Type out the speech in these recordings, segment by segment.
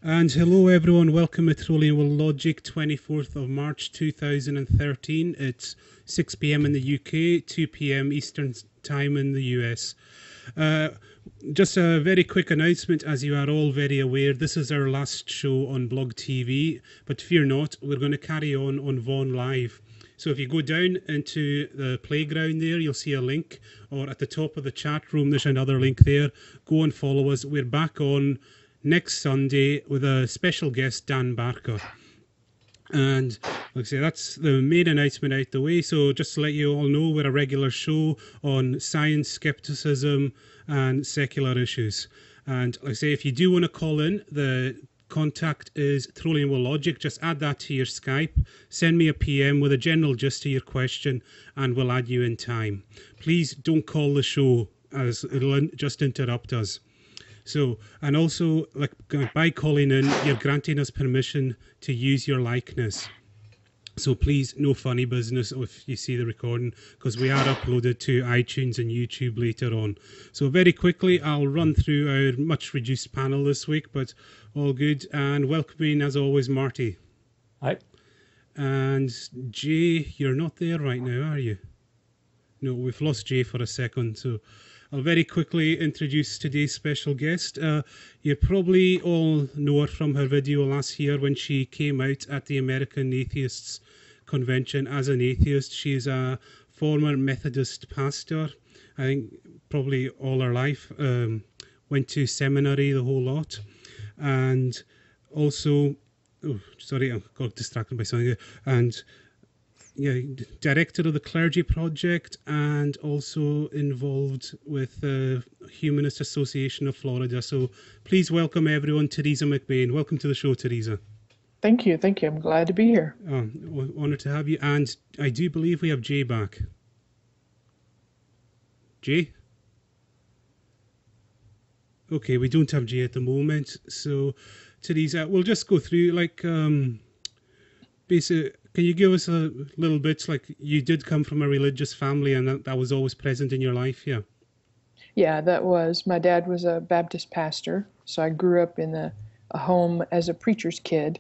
And hello everyone, welcome to Trolling Will Logic, 24th of March 2013. It's 6 p.m. in the UK, 2 p.m. Eastern Time in the US. Just a very quick announcement, as you are all very aware, this is our last show on Blog TV, but fear not, we're going to carry on Vaughan Live. So if you go down into the playground there, you'll see a link, or at the top of the chat room, there's another link there. Go and follow us. We're back on next Sunday with a special guest, Dan Barker. And like I say, that's the main announcement out the way. So just to let you all know, we're a regular show on science, skepticism, and secular issues. And like I say, if you do want to call in, the contact is Trolling Will Logic. Just add that to your Skype. Send me a PM with a general gist of your question, and we'll add you in time. Please don't call the show, as it'll just interrupt us. So, and also, like, by calling in, you're granting us permission to use your likeness. So please, no funny business if you see the recording, because we are uploaded to iTunes and YouTube later on. So very quickly, I'll run through our much reduced panel this week, but all good. And welcoming, as always, Marty. Hi. And Jay, you're not there right now, are you? No, we've lost Jay for a second, so I'll very quickly introduce today's special guest. You probably all know her from her video last year when she came out at the American Atheists Convention as an atheist. She's a former Methodist pastor, I think probably all her life. Went to seminary, the whole lot. And also, oh, sorry, I got distracted by something. And yeah, director of the Clergy Project, and also involved with the Humanist Association of Florida. So please welcome everyone, Teresa MacBain. Welcome to the show, Teresa. Thank you. Thank you. I'm glad to be here. Honored to have you. And I do believe we have Jay back. Jay? Okay, we don't have Jay at the moment. So, Teresa, we'll just go through, like, basic. Can you give us a little bit, like, you did come from a religious family and that was always present in your life, yeah? Yeah, that was. My dad was a Baptist pastor, so I grew up in a home as a preacher's kid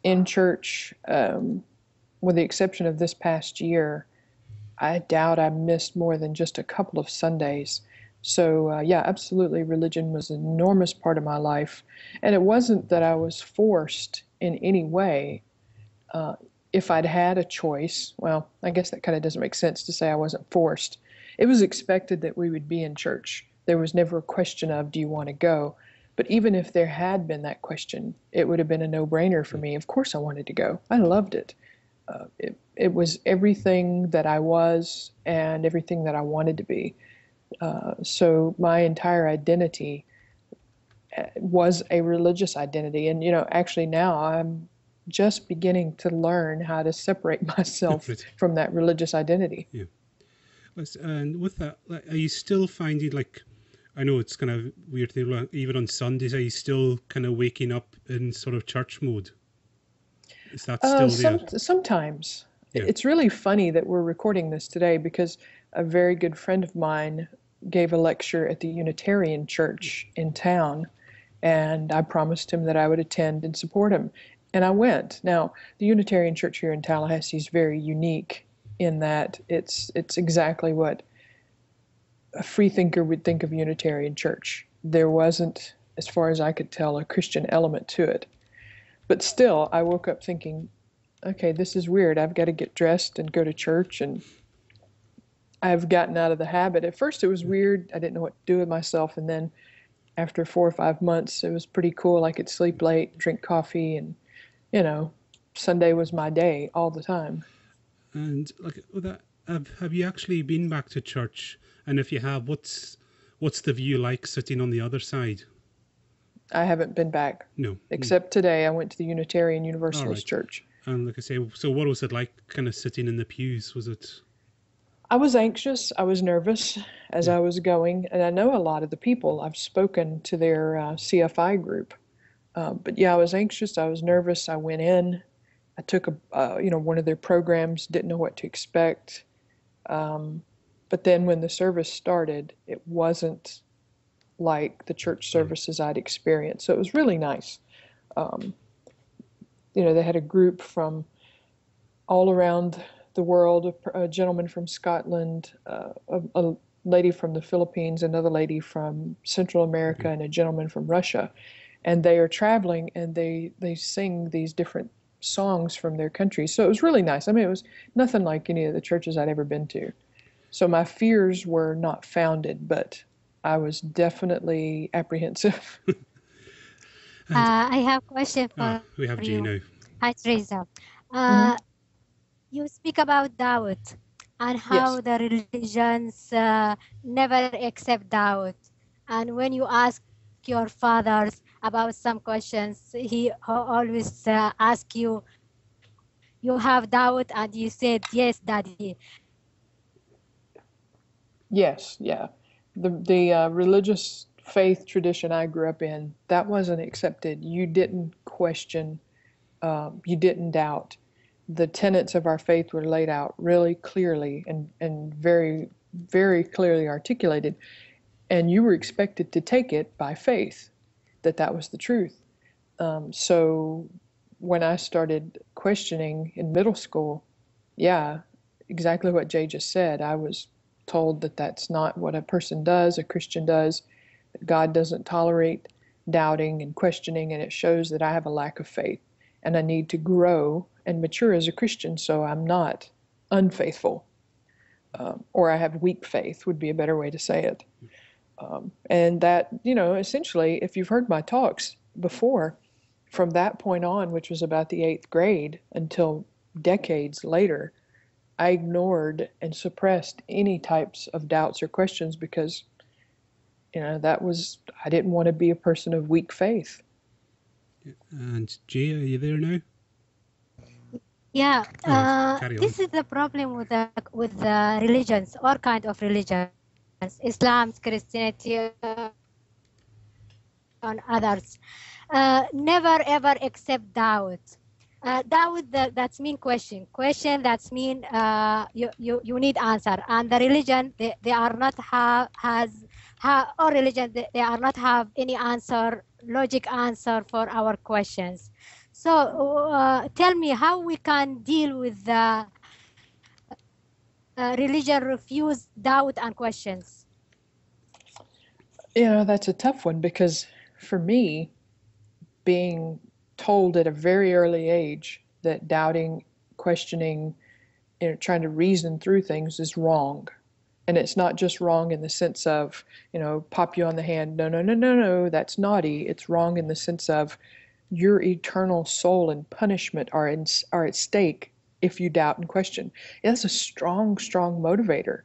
in church, with the exception of this past year. I doubt I missed more than just a couple of Sundays. So, yeah, absolutely, religion was an enormous part of my life. And it wasn't that I was forced in any way. If I'd had a choice, well, I guess that kind of doesn't make sense to say I wasn't forced. It was expected that we would be in church. There was never a question of, do you want to go? But even if there had been that question, it would have been a no-brainer for me. Of course I wanted to go. I loved it. It was everything that I was and everything that I wanted to be. So my entire identity was a religious identity. And, you know, actually now I'm just beginning to learn how to separate myself from that religious identity. Yeah. And with that, are you still finding, like, I know it's kind of weird thing, even on Sundays, are you still kind of waking up in sort of church mode? Is that still there? Sometimes. Yeah. It's really funny that we're recording this today because a very good friend of mine gave a lecture at the Unitarian Church in town, and I promised him that I would attend and support him. And I went. Now, the Unitarian Church here in Tallahassee is very unique in that it's exactly what a freethinker would think of Unitarian Church. There wasn't, as far as I could tell, a Christian element to it. But still, I woke up thinking, okay, this is weird. I've got to get dressed and go to church, and I've gotten out of the habit. At first, it was weird. I didn't know what to do with myself, and then after 4 or 5 months, it was pretty cool. I could sleep late, drink coffee, and, you know, Sunday was my day all the time. And like, have you actually been back to church? And if you have, what's the view like sitting on the other side? I haven't been back. No. Except today, I went to the Unitarian Universalist Church. And like I say, so what was it like kind of sitting in the pews? Was it? I was anxious. I was nervous as I was going. And I know a lot of the people. I've spoken to their CFI group. But yeah, I was anxious. I was nervous. I went in. I took one of their programs, didn't know what to expect. But then when the service started, it wasn't like the church services I'd experienced. So it was really nice. They had a group from all around the world, a gentleman from Scotland, a lady from the Philippines, another lady from Central America, and a gentleman from Russia. And they are traveling, and they sing these different songs from their countries. So it was really nice. I mean, it was nothing like any of the churches I'd ever been to. So my fears were not founded, but I was definitely apprehensive. I have a question for we have you. Gino. Hi, Teresa. Mhm. You speak about doubt and how Yes. the religions never accept doubt. And when you ask your fathers about some questions, he always ask you, you have doubt, and you said, yes, Daddy. Yes, yeah. The religious faith tradition I grew up in, that wasn't accepted. You didn't question, you didn't doubt. The tenets of our faith were laid out really clearly and very, very clearly articulated, and you were expected to take it by faith, that was the truth. So when I started questioning in middle school, yeah, exactly what Jay just said. I was told that that's not what a person does, a Christian does, that God doesn't tolerate doubting and questioning, and it shows that I have a lack of faith and I need to grow and mature as a Christian so I'm not unfaithful. Or I have weak faith, would be a better way to say it. And that, essentially, if you've heard my talks before, from that point on, which was about the 8th grade until decades later, I ignored and suppressed any types of doubts or questions because, I didn't want to be a person of weak faith. And Jay, are you there now? Yeah, Carry on. this is the problem with the religions, all kind of religions, Islam, Christianity, on others. Never ever accept doubt. Doubt that's mean question. Question that's mean you need answer. And the religion they are not or religion they are not have any answer, logic answer for our questions. So tell me how we can deal with the religion refuse doubt and questions. That's a tough one because for me, being told at a very early age that doubting, questioning, trying to reason through things is wrong. And it's not just wrong in the sense of, pop you on the hand, no, no, no, no, no, that's naughty. It's wrong in the sense of your eternal soul and punishment are at stake if you doubt and question. That's a strong, strong motivator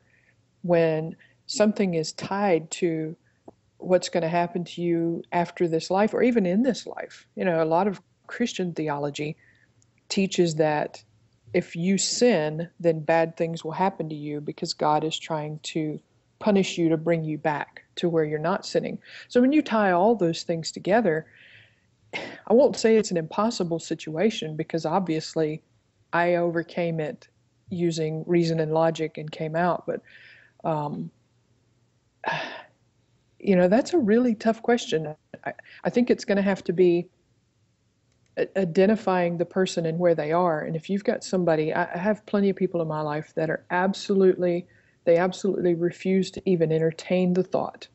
when something is tied to what's going to happen to you after this life or even in this life. A lot of Christian theology teaches that if you sin, then bad things will happen to you because God is trying to punish you to bring you back to where you're not sinning. So when you tie all those things together, I won't say it's an impossible situation because obviously I overcame it using reason and logic and came out. But, that's a really tough question. I think it's going to have to be identifying the person and where they are. And if you've got somebody, I have plenty of people in my life that are they absolutely refuse to even entertain the thought.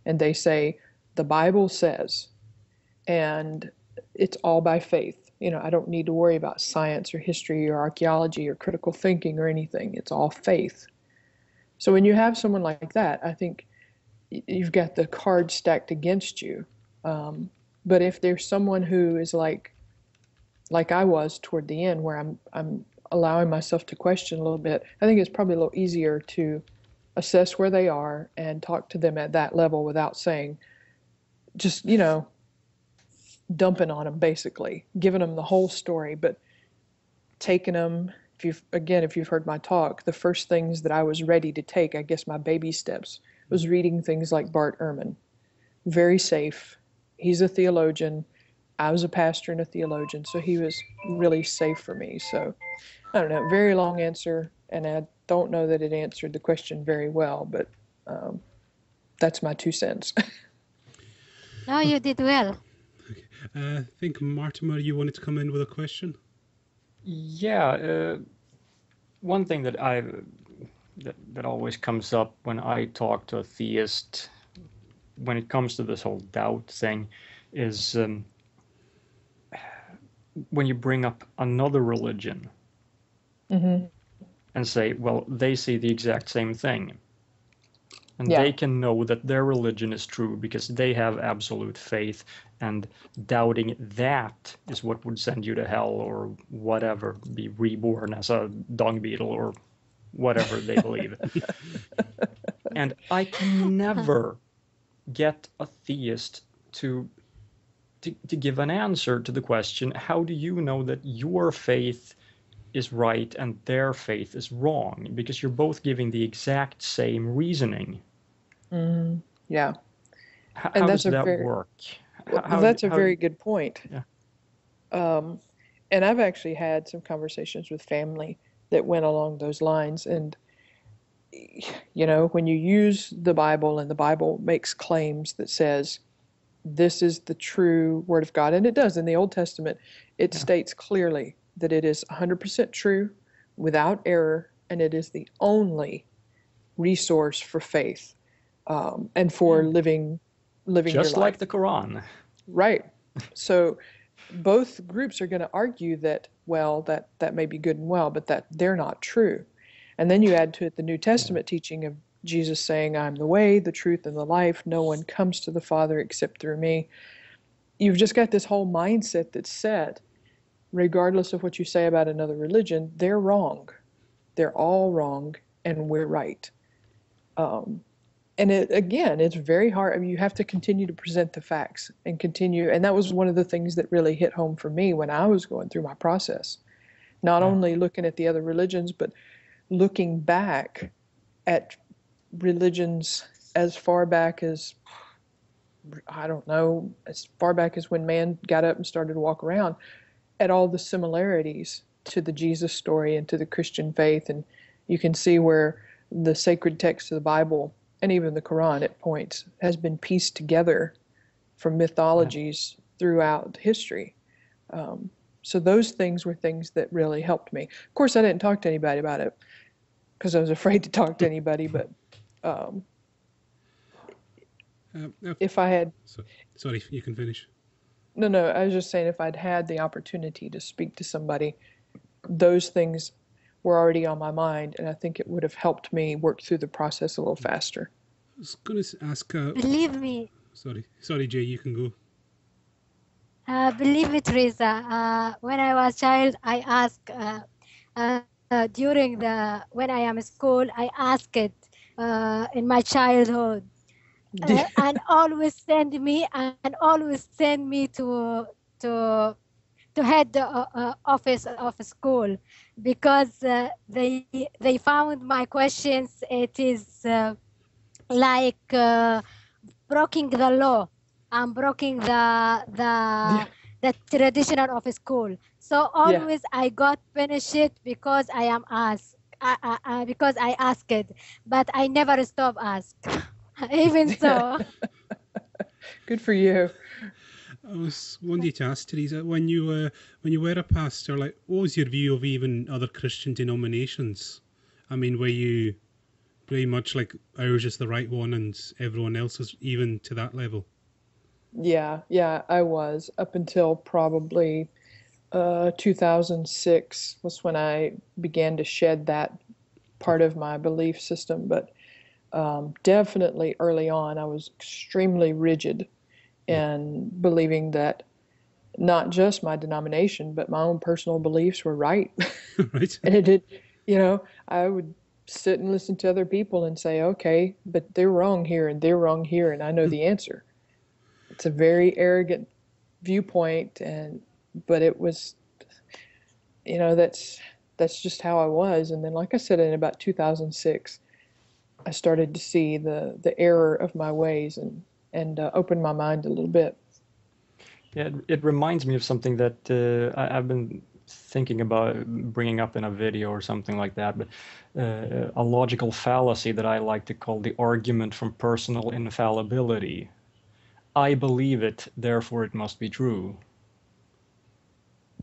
And they say, the Bible says, and it's all by faith. I don't need to worry about science or history or archaeology or critical thinking or anything. It's all faith. So when you have someone like that, I think you've got the cards stacked against you. But if there's someone who is like I was toward the end, where I'm allowing myself to question a little bit, I think it's probably a little easier to assess where they are and talk to them at that level without saying, just dumping on them, basically giving them the whole story, but taking them. If you've heard my talk, the first things that I was ready to take, I guess my baby steps, was reading things like Bart Ehrman. Very safe. He's a theologian. I was a pastor and a theologian, so he was really safe for me. So I don't know, very long answer, and I don't know that it answered the question very well, but that's my 2 cents. No, you did well. I think Mortimer, you wanted to come in with a question. Yeah, one thing that that always comes up when I talk to a theist, when it comes to this whole doubt thing, is when you bring up another religion and say, well, they see the exact same thing. And they can know that their religion is true because they have absolute faith, and doubting that is what would send you to hell or whatever, be reborn as a dung beetle or whatever they believe. And I can never get a theist to give an answer to the question, how do you know that your faith is right and their faith is wrong? Because you're both giving the exact same reasoning. Yeah. How does that work? That's a very good point. Yeah. And I've actually had some conversations with family that went along those lines. And, you know, when you use the Bible and the Bible makes claims that says, this is the true Word of God, and it does in the Old Testament, it states clearly that it is 100% true, without error, and it is the only resource for faith and for living just your like life. the Quran. Right. So both groups are going to argue that, well, that may be good and well, but that they're not true. And then you add to it the New Testament teaching of Jesus saying, I'm the way, the truth, and the life. No one comes to the Father except through me. You've just got this whole mindset that's said, regardless of what you say about another religion, they're wrong. They're all wrong, and we're right. And it's very hard. I mean, you have to continue to present the facts and continue. And that was one of the things that really hit home for me when I was going through my process. Not only looking at the other religions, but looking back at religions as far back as, I don't know, as far back as when man got up and started to walk around, at all the similarities to the Jesus story and to the Christian faith. And you can see where the sacred text of the Bible and even the Quran at points has been pieced together from mythologies throughout history. So those things were things that really helped me. Of course, I didn't talk to anybody about it because I was afraid to talk to anybody, but if I had... Sorry, you can finish. No, I was just saying if I'd had the opportunity to speak to somebody, those things were already on my mind, and I think it would have helped me work through the process a little faster. I was going to ask... Believe me. Sorry, Jay, you can go. Believe me, Teresa, when I was child, I asked, when I am in school, I asked it in my childhood. And always send me to head the office of school, because they found my questions, it is like breaking the law and breaking the traditional of school. So always I got punished because I am asked, because I asked it, but I never stop ask. Even so. Good for you. I was wanting to ask Teresa, when you were a pastor, like, what was your view of even other Christian denominations? I mean, were you pretty much like ours is the right one and everyone else is even to that level? Yeah, I was up until probably 2006 was when I began to shed that part of my belief system, but definitely early on, I was extremely rigid in believing that not just my denomination, but my own personal beliefs were right. Right. And it did, I would sit and listen to other people and say, okay, but they're wrong here and they're wrong here, and I know the answer. It's a very arrogant viewpoint, but it was, that's just how I was. And then, like I said, in about 2006, I started to see the error of my ways and opened my mind a little bit. Yeah, it reminds me of something that I've been thinking about bringing up in a video or something like that, but a logical fallacy that I like to call the argument from personal infallibility. I believe it, therefore it must be true.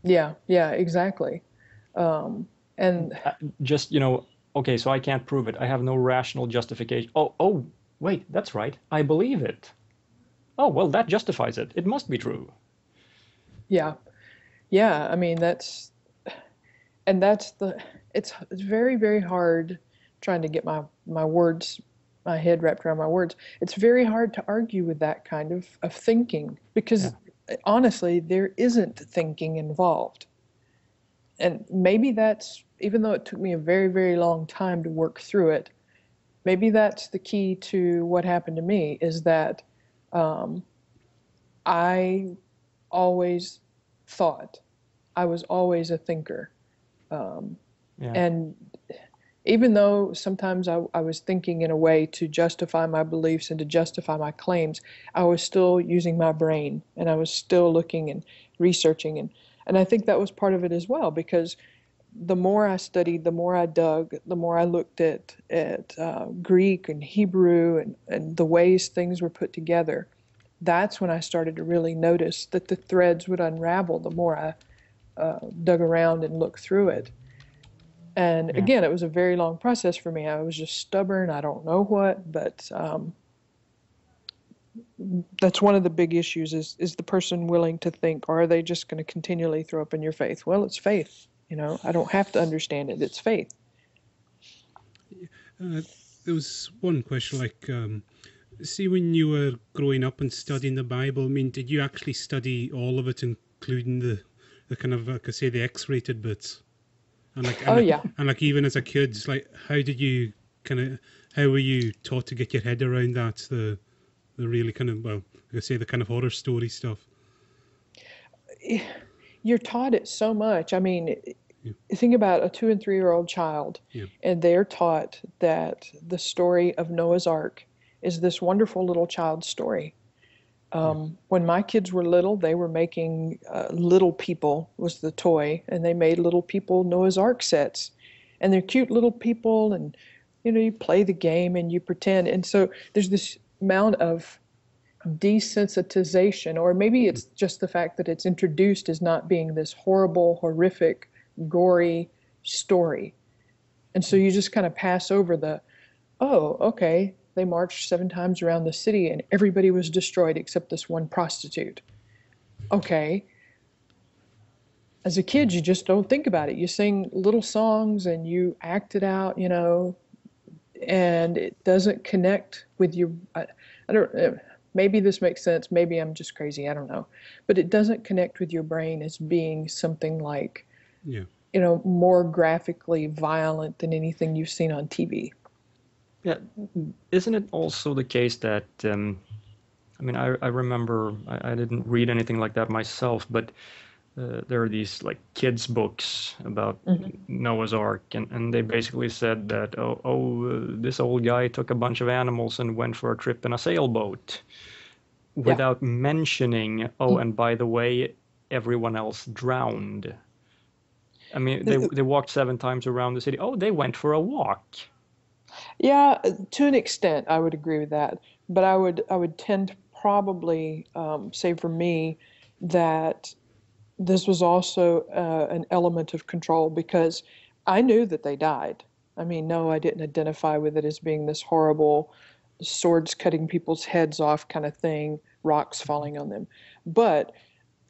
Yeah, exactly. And Just, okay, so I can't prove it. I have no rational justification. Oh, wait, that's right. I believe it. Oh, well, that justifies it. It must be true. yeah, I mean, it's very, very hard trying to get my head wrapped around my words. It's very hard to argue with that kind of thinking because honestly, there isn't thinking involved. And maybe that's, even though it took me a very, very long time to work through it, maybe that's the key to what happened to me, is that I always thought, I was always a thinker. And even though sometimes I was thinking in a way to justify my beliefs and to justify my claims, I was still using my brain, and I was still looking and researching. And I think that was part of it as well, because the more I studied, the more I dug, the more I looked at Greek and Hebrew and the ways things were put together. That's when I started to really notice that the threads would unravel the more I dug around and looked through it. And again, it was a very long process for me. I was just stubborn. I don't know what, but that's one of the big issues is the person willing to think, or are they just going to continually throw up in your faith? Well, it's faith. I don't have to understand it. It's faith. There was one question, see, when you were growing up and studying the Bible, I mean, did you actually study all of it, including the kind of, like I say, the X-rated bits? And even as a kid, how did you how were you taught to get your head around that? The really kind of, well, like I say, the kind of horror story stuff. You're taught it so much. I mean, think about a 2 and 3 year old child, and they're taught that the story of Noah's Ark is this wonderful little child's story. When my kids were little, they were making Little People was the toy, and they made Little People Noah's Ark sets, and they're cute little people, and you play the game and you pretend, and so there's this amount of desensitization, or maybe it's just the fact that it's introduced as not being this horrible, horrific, gory story, and so you just kind of pass over okay, they marched 7 times around the city and everybody was destroyed except this one prostitute. Okay. As a kid, you just don't think about it. You sing little songs and you act it out, and it doesn't connect with your, I don't, maybe this makes sense. Maybe I'm just crazy. I don't know. But it doesn't connect with your brain as being something like, more graphically violent than anything you've seen on TV. Yeah, isn't it also the case that, I remember, I didn't read anything like that myself, but there are these kids books about Noah's Ark, and they basically said that, this old guy took a bunch of animals and went for a trip in a sailboat without mentioning, and by the way, everyone else drowned. I mean, they walked 7 times around the city. Oh, they went for a walk. Yeah, to an extent, I would agree with that. But I would tend to probably say for me that this was also an element of control, because I knew that they died. I mean, no, I didn't identify with it as being this horrible swords cutting people's heads off kind of thing, rocks falling on them. But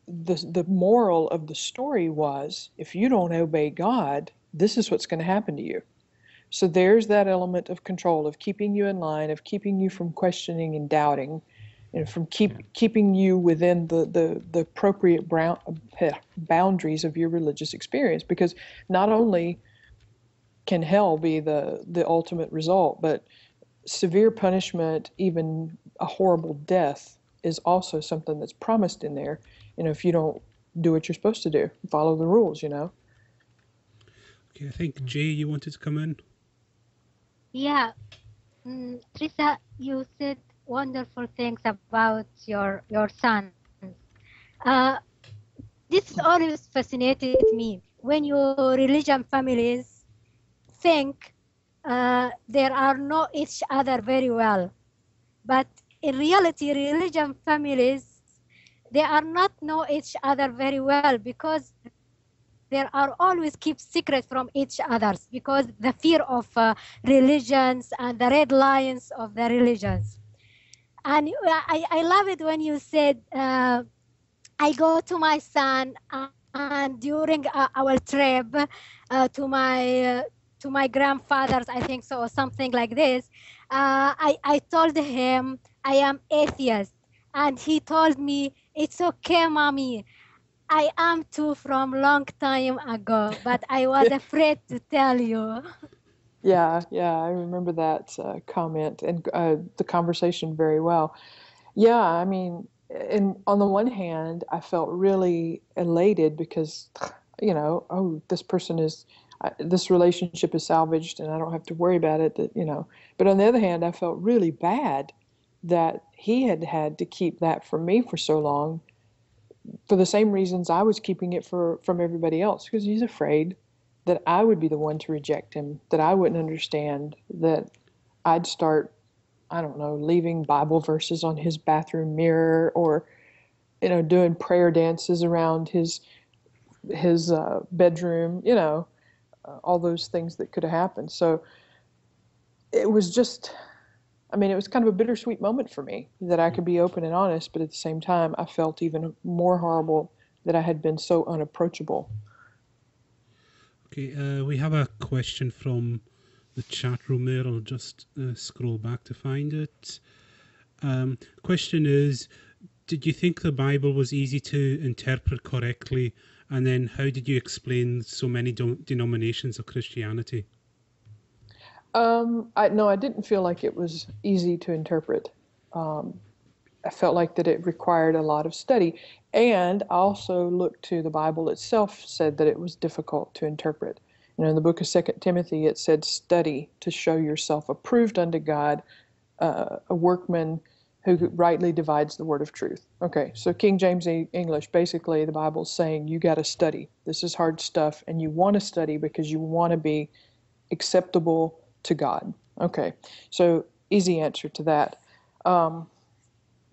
the moral of the story was, if you don't obey God, this is what's going to happen to you. So there's that element of control, of keeping you in line, of keeping you from questioning and doubting, and from keeping you within the appropriate boundaries of your religious experience. Because not only can hell be the ultimate result, but severe punishment, even a horrible death, is also something that's promised in there. If you don't do what you're supposed to do, follow the rules, Okay, I think Jay, you wanted to come in. Yeah, Teresa, you said wonderful things about your sons. This always fascinated me. When your religion families think they are know each other very well, but in reality, religion families, they are not know each other very well because there are always keep secret from each others because the fear of religions and the red lines of the religions. And I love it when you said, I go to my son, and during our trip to my grandfather's, I think so, or something like this, I told him I am atheist, and he told me, it's okay, mommy. I am too from long time ago, but I was afraid to tell you. Yeah, I remember that comment and the conversation very well. Yeah, I mean, and on the one hand, I felt really elated because, oh, this relationship is salvaged and I don't have to worry about it, But on the other hand, I felt really bad that he had had to keep that from me for so long for the same reasons I was keeping it from everybody else, because he's afraid that I would be the one to reject him, that I wouldn't understand, that I'd start, I don't know, leaving Bible verses on his bathroom mirror, or doing prayer dances around his bedroom, all those things that could have happened. So it was just, I mean, it was kind of a bittersweet moment for me that I could be open and honest, but at the same time, I felt even more horrible that I had been so unapproachable. Okay, we have a question from the chat room there. I'll just scroll back to find it. Question is, did you think the Bible was easy to interpret correctly? And then how did you explain so many denominations of Christianity? I didn't feel like it was easy to interpret. I felt like that it required a lot of study. And I also looked to the Bible itself, said that it was difficult to interpret. In the book of 2 Timothy, it said, study to show yourself approved unto God, a workman who rightly divides the word of truth. Okay, so King James English, basically the Bible's saying you got to study. This is hard stuff, and you want to study because you want to be acceptable to God. Okay, so easy answer to that.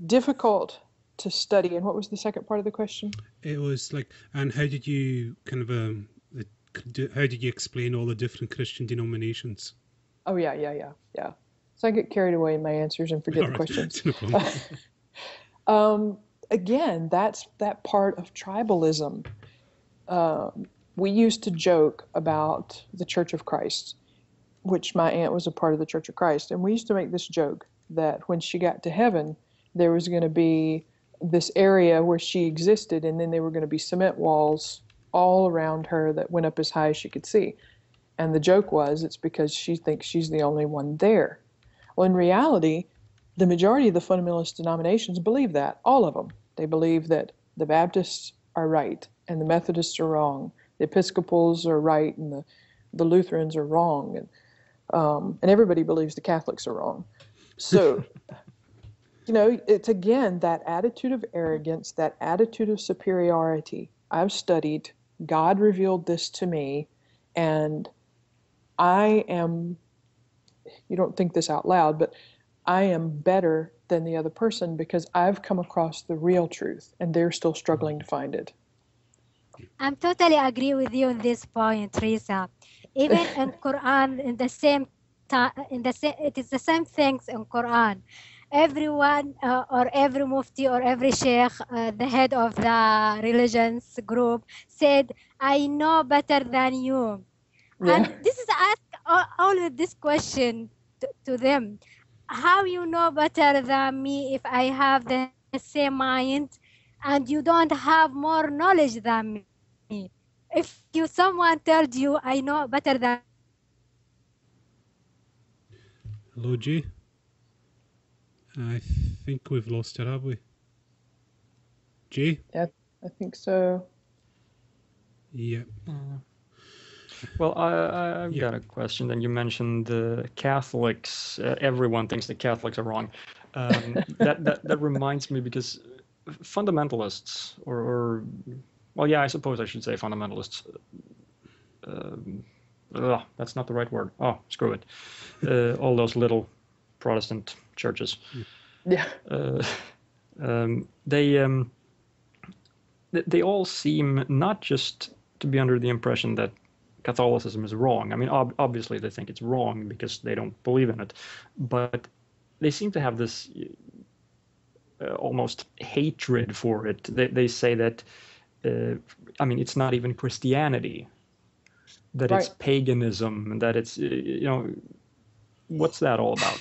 Difficult to study. And what was the second part of the question? It was like, and how did you how did you explain all the different Christian denominations? Oh, yeah. So I get carried away in my answers and forget the questions. No problem. Again, that's that part of tribalism. We used to joke about the Church of Christ, which my aunt was a part of the Church of Christ. And we used to make this joke that when she got to heaven, there was going to be this area where she existed, and then there were going to be cement walls all around her that went up as high as she could see. And the joke was, it's because she thinks she's the only one there. Well, in reality, the majority of the fundamentalist denominations believe that, all of them. They believe that the Baptists are right and the Methodists are wrong. The Episcopals are right and the Lutherans are wrong. And everybody believes the Catholics are wrong. So, it's again that attitude of arrogance, that attitude of superiority. I've studied, God revealed this to me, and I am, you don't think this out loud, but I am better than the other person because I've come across the real truth and they're still struggling to find it. I'm totally agree with you on this point, Teresa. Even in Quran, in the same time, it is the same things in Quran. Everyone or every mufti or every sheikh, the head of the religions group, said, "I know better than you." Yeah. And this is always this question to them: how you know better than me if I have the same mind and you don't have more knowledge than me? If someone told you I know better than Hello, G. I think we've lost her, have we? G? Yeah, I think so. Yeah. Well, I've got a question. Then you mentioned the Catholics. Everyone thinks the Catholics are wrong. That reminds me, because fundamentalists, well, yeah, I suppose I should say fundamentalists. That's not the right word. Oh, screw it. All those little Protestant churches. Yeah. They all seem not just to be under the impression that Catholicism is wrong. I mean, obviously they think it's wrong because they don't believe in it, but they seem to have this almost hatred for it. They say that, I mean, it's not even Christianity, that Right. it's paganism, and that it's, what's that all about?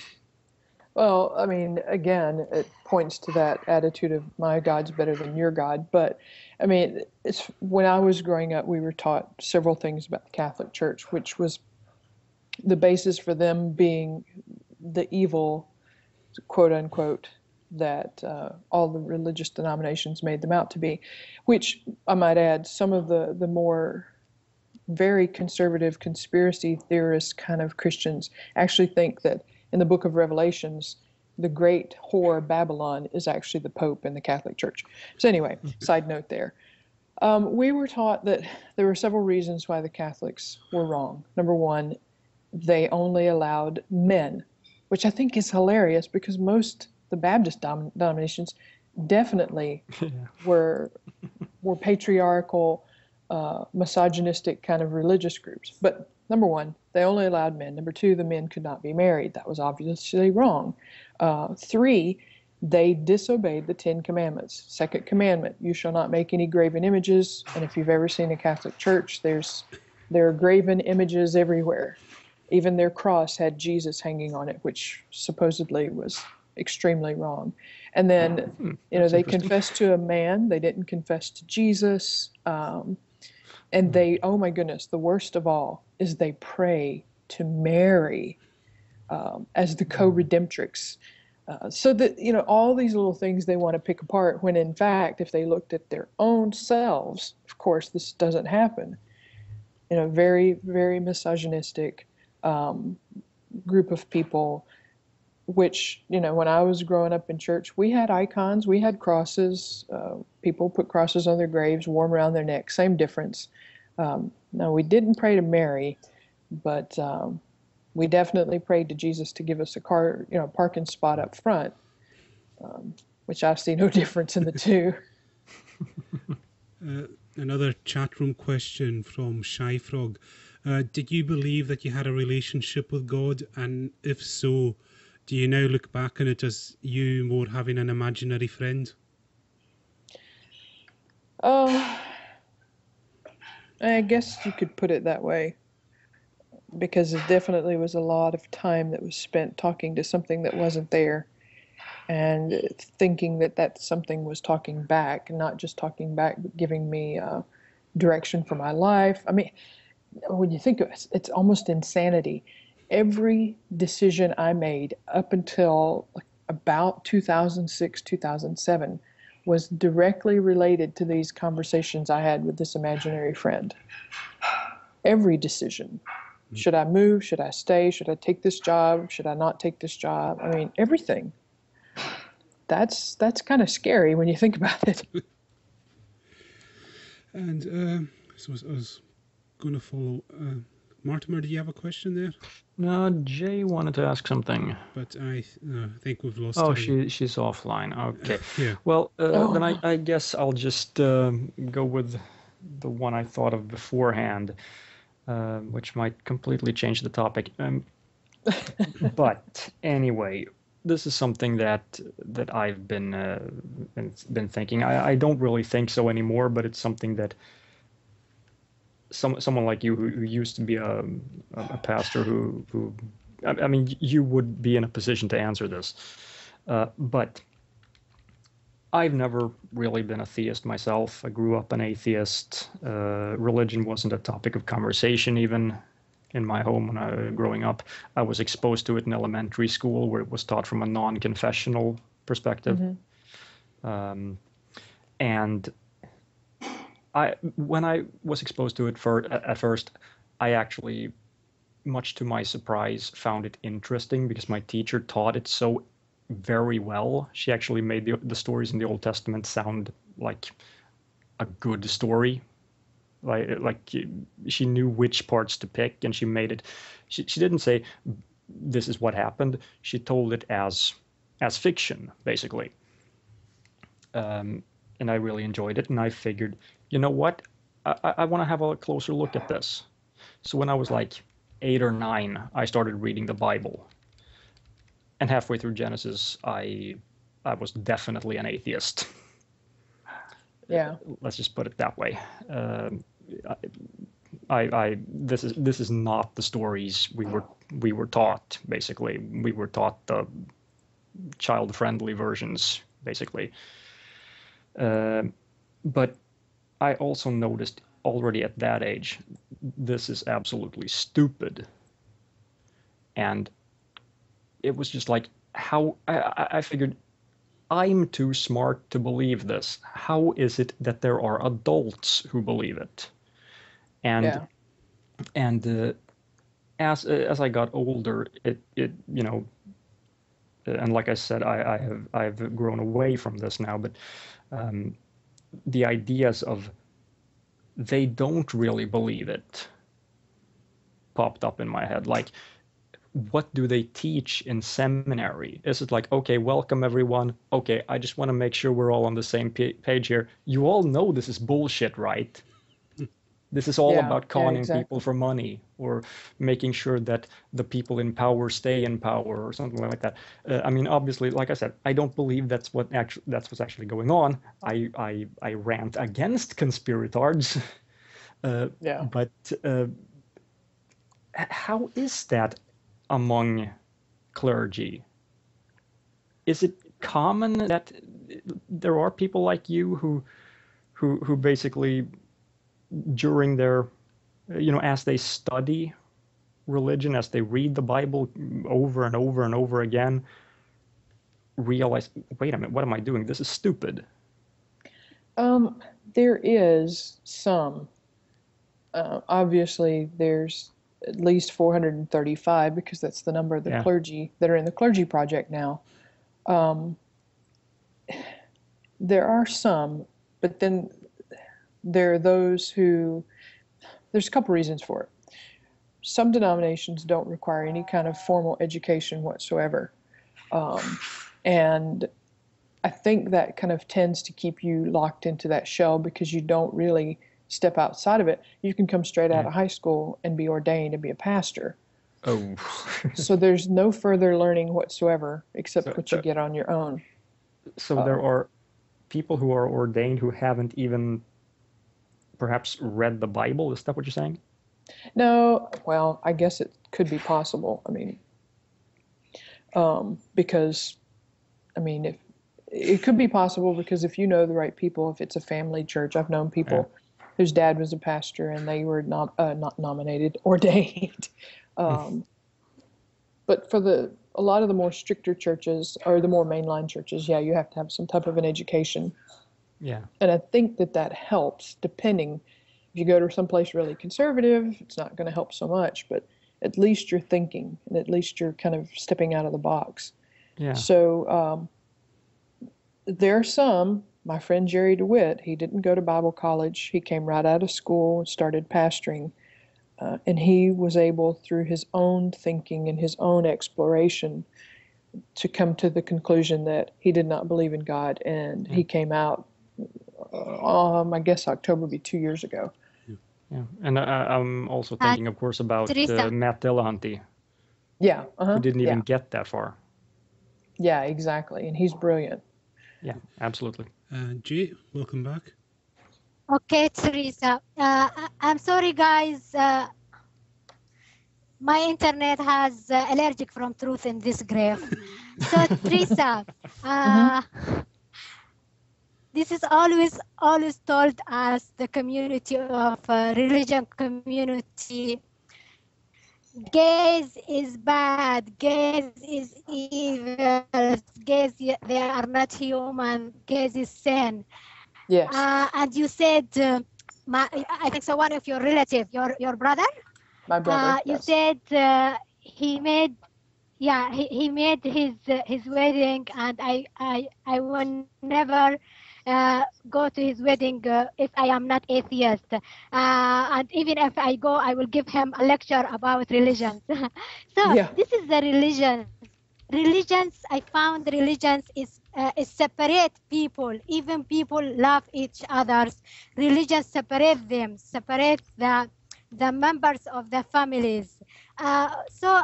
Well, I mean, again, it points to that attitude of my God's better than your God. But I mean, it's when I was growing up, we were taught several things about the Catholic Church, which was the basis for them being the evil, quote unquote, that all the religious denominations made them out to be, which I might add, some of the more very conservative conspiracy theorist kind of Christians actually think that in the book of Revelations, the great whore Babylon is actually the Pope in the Catholic Church. So anyway, side note there. We were taught that there were several reasons why the Catholics were wrong. Number one, they only allowed men, which I think is hilarious because most the Baptist denominations definitely were patriarchal, misogynistic kind of religious groups. But number one, they only allowed men. Number two, the men could not be married. That was obviously wrong. Three, they disobeyed the 10 Commandments. Second commandment, you shall not make any graven images. And if you've ever seen a Catholic church, there are graven images everywhere. Even their cross had Jesus hanging on it, which supposedly was extremely wrong. And then, they confessed to a man. They didn't confess to Jesus. And they, oh my goodness, the worst of all is they pray to Mary as the co-redemptrix. So that, all these little things they want to pick apart when in fact, if they looked at their own selves, of course, this doesn't happen. Very, very misogynistic group of people, which, when I was growing up in church, we had icons, we had crosses. People put crosses on their graves, wore them around their neck, same difference. No, we didn't pray to Mary, but we definitely prayed to Jesus to give us a car, parking spot up front, which I see no difference in the two. Another chat room question from Shy Frog. Did you believe that you had a relationship with God? And if so, do you now look back on it as you more having an imaginary friend? I guess you could put it that way, because it definitely was a lot of time that was spent talking to something that wasn't there and thinking that something was talking back, not just talking back, but giving me direction for my life. I mean, when you think of it, it's almost insanity. Every decision I made up until about 2006, 2007 was directly related to these conversations I had with this imaginary friend. Every decision. Should I move? Should I stay? Should I take this job? Should I not take this job? I mean, everything. That's kind of scary when you think about it. And so I was going to follow. Mortimer, do you have a question there? No, Jay wanted to ask something. But I think we've lost her. Oh, time. she's offline. Okay. Yeah. Well, then I guess I'll just go with the one I thought of beforehand, which might completely change the topic. But anyway, this is something that I've been thinking. I don't really think so anymore, but it's something that someone like you who used to be a pastor who I mean, you would be in a position to answer this. But I've never really been a theist myself. I grew up an atheist. Religion wasn't a topic of conversation even in my home when growing up. I was exposed to it in elementary school, where it was taught from a non-confessional perspective. Mm-hmm. And when I was exposed to it at first, I actually, much to my surprise, found it interesting because my teacher taught it so very well. She actually made the stories in the Old Testament sound like a good story. Like she knew which parts to pick, and she made it. She didn't say this is what happened. She told it as as fiction, basically. And I really enjoyed it, and I figured, you know what, I want to have a closer look at this. So when I was like 8 or 9, I started reading the Bible, and halfway through Genesis, I was definitely an atheist. Yeah. Let's just put it that way. This is not the stories we were taught. Basically, we were taught the child-friendly versions, basically. But I also noticed already at that age, this is absolutely stupid. And it was just like, how I figured, I'm too smart to believe this. How is it that there are adults who believe it? And as I got older, it you know, and like I said, I've grown away from this now, but the ideas of they don't really believe it popped up in my head. Like, what do they teach in seminary? Is it like, okay, welcome everyone. Okay, I just want to make sure we're all on the same page here. You all know this is bullshit, right? This is all about conning people for money, or making sure that the people in power stay in power, or something like that. I mean, obviously, like I said, I don't believe that's what's actually going on. I rant against conspirators. But how is that among clergy? Is it common that there are people like you who basically, during their, you know, as they study religion, as they read the Bible over and over and over again, realize, wait a minute, what am I doing? This is stupid. There is some. Obviously, there's at least 435, because that's the number of the clergy that are in the Clergy Project now. There are some, but then there are those who, there's a couple reasons for it. Some denominations don't require any kind of formal education whatsoever. And I think that kind of tends to keep you locked into that shell, because you don't really step outside of it. You can come straight out of high school and be ordained and be a pastor. Oh. So there's no further learning whatsoever except what you get on your own. So there are people who are ordained who haven't even perhaps read the Bible? Is that what you're saying? No, well, I guess it could be possible. I mean, because, I mean, if it could be possible, because if you know the right people, if it's a family church, I've known people whose dad was a pastor and they were not nominated, ordained. But for a lot of the more stricter churches, or the more mainline churches, you have to have some type of an education. Yeah. And I think that helps, depending. If you go to someplace really conservative, it's not going to help so much, but at least you're thinking, and at least you're kind of stepping out of the box. Yeah. So there are some, my friend Jerry DeWitt, he didn't go to Bible college. He came right out of school and started pastoring. And he was able, through his own thinking and his own exploration, to come to the conclusion that he did not believe in God. And he came out, I guess October would be 2 years ago. Yeah, and I'm also thinking, of course, about Matt Dillahunty. Yeah. Who didn't even get that far. Yeah, exactly. And he's brilliant. Yeah, absolutely. Jay, welcome back. Okay, Teresa. I'm sorry, guys. My internet has allergic from truth in this grave. So, Teresa, this is always told as the community of religion community. Gays is bad. Gays is evil. Gays, they are not human. Gays is sin. Yes. And you said, I think so. One of your relative, your brother. My brother. You said he made his wedding, and I will never go to his wedding if I am not atheist. And even if I go, I will give him a lecture about religion. So this is the religion. religions, I found religions is separate people. Even people love each others. Religions separate them, separate the members of the families. So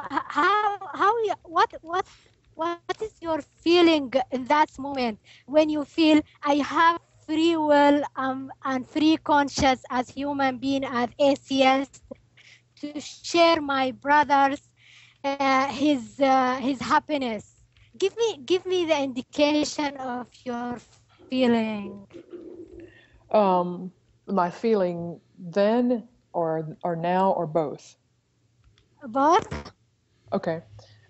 what is your feeling in that moment when you feel I have free will and free conscience as human being, as atheist, to share my brother's his happiness? Give me the indication of your feeling. My feeling then or now or both? Both. Okay.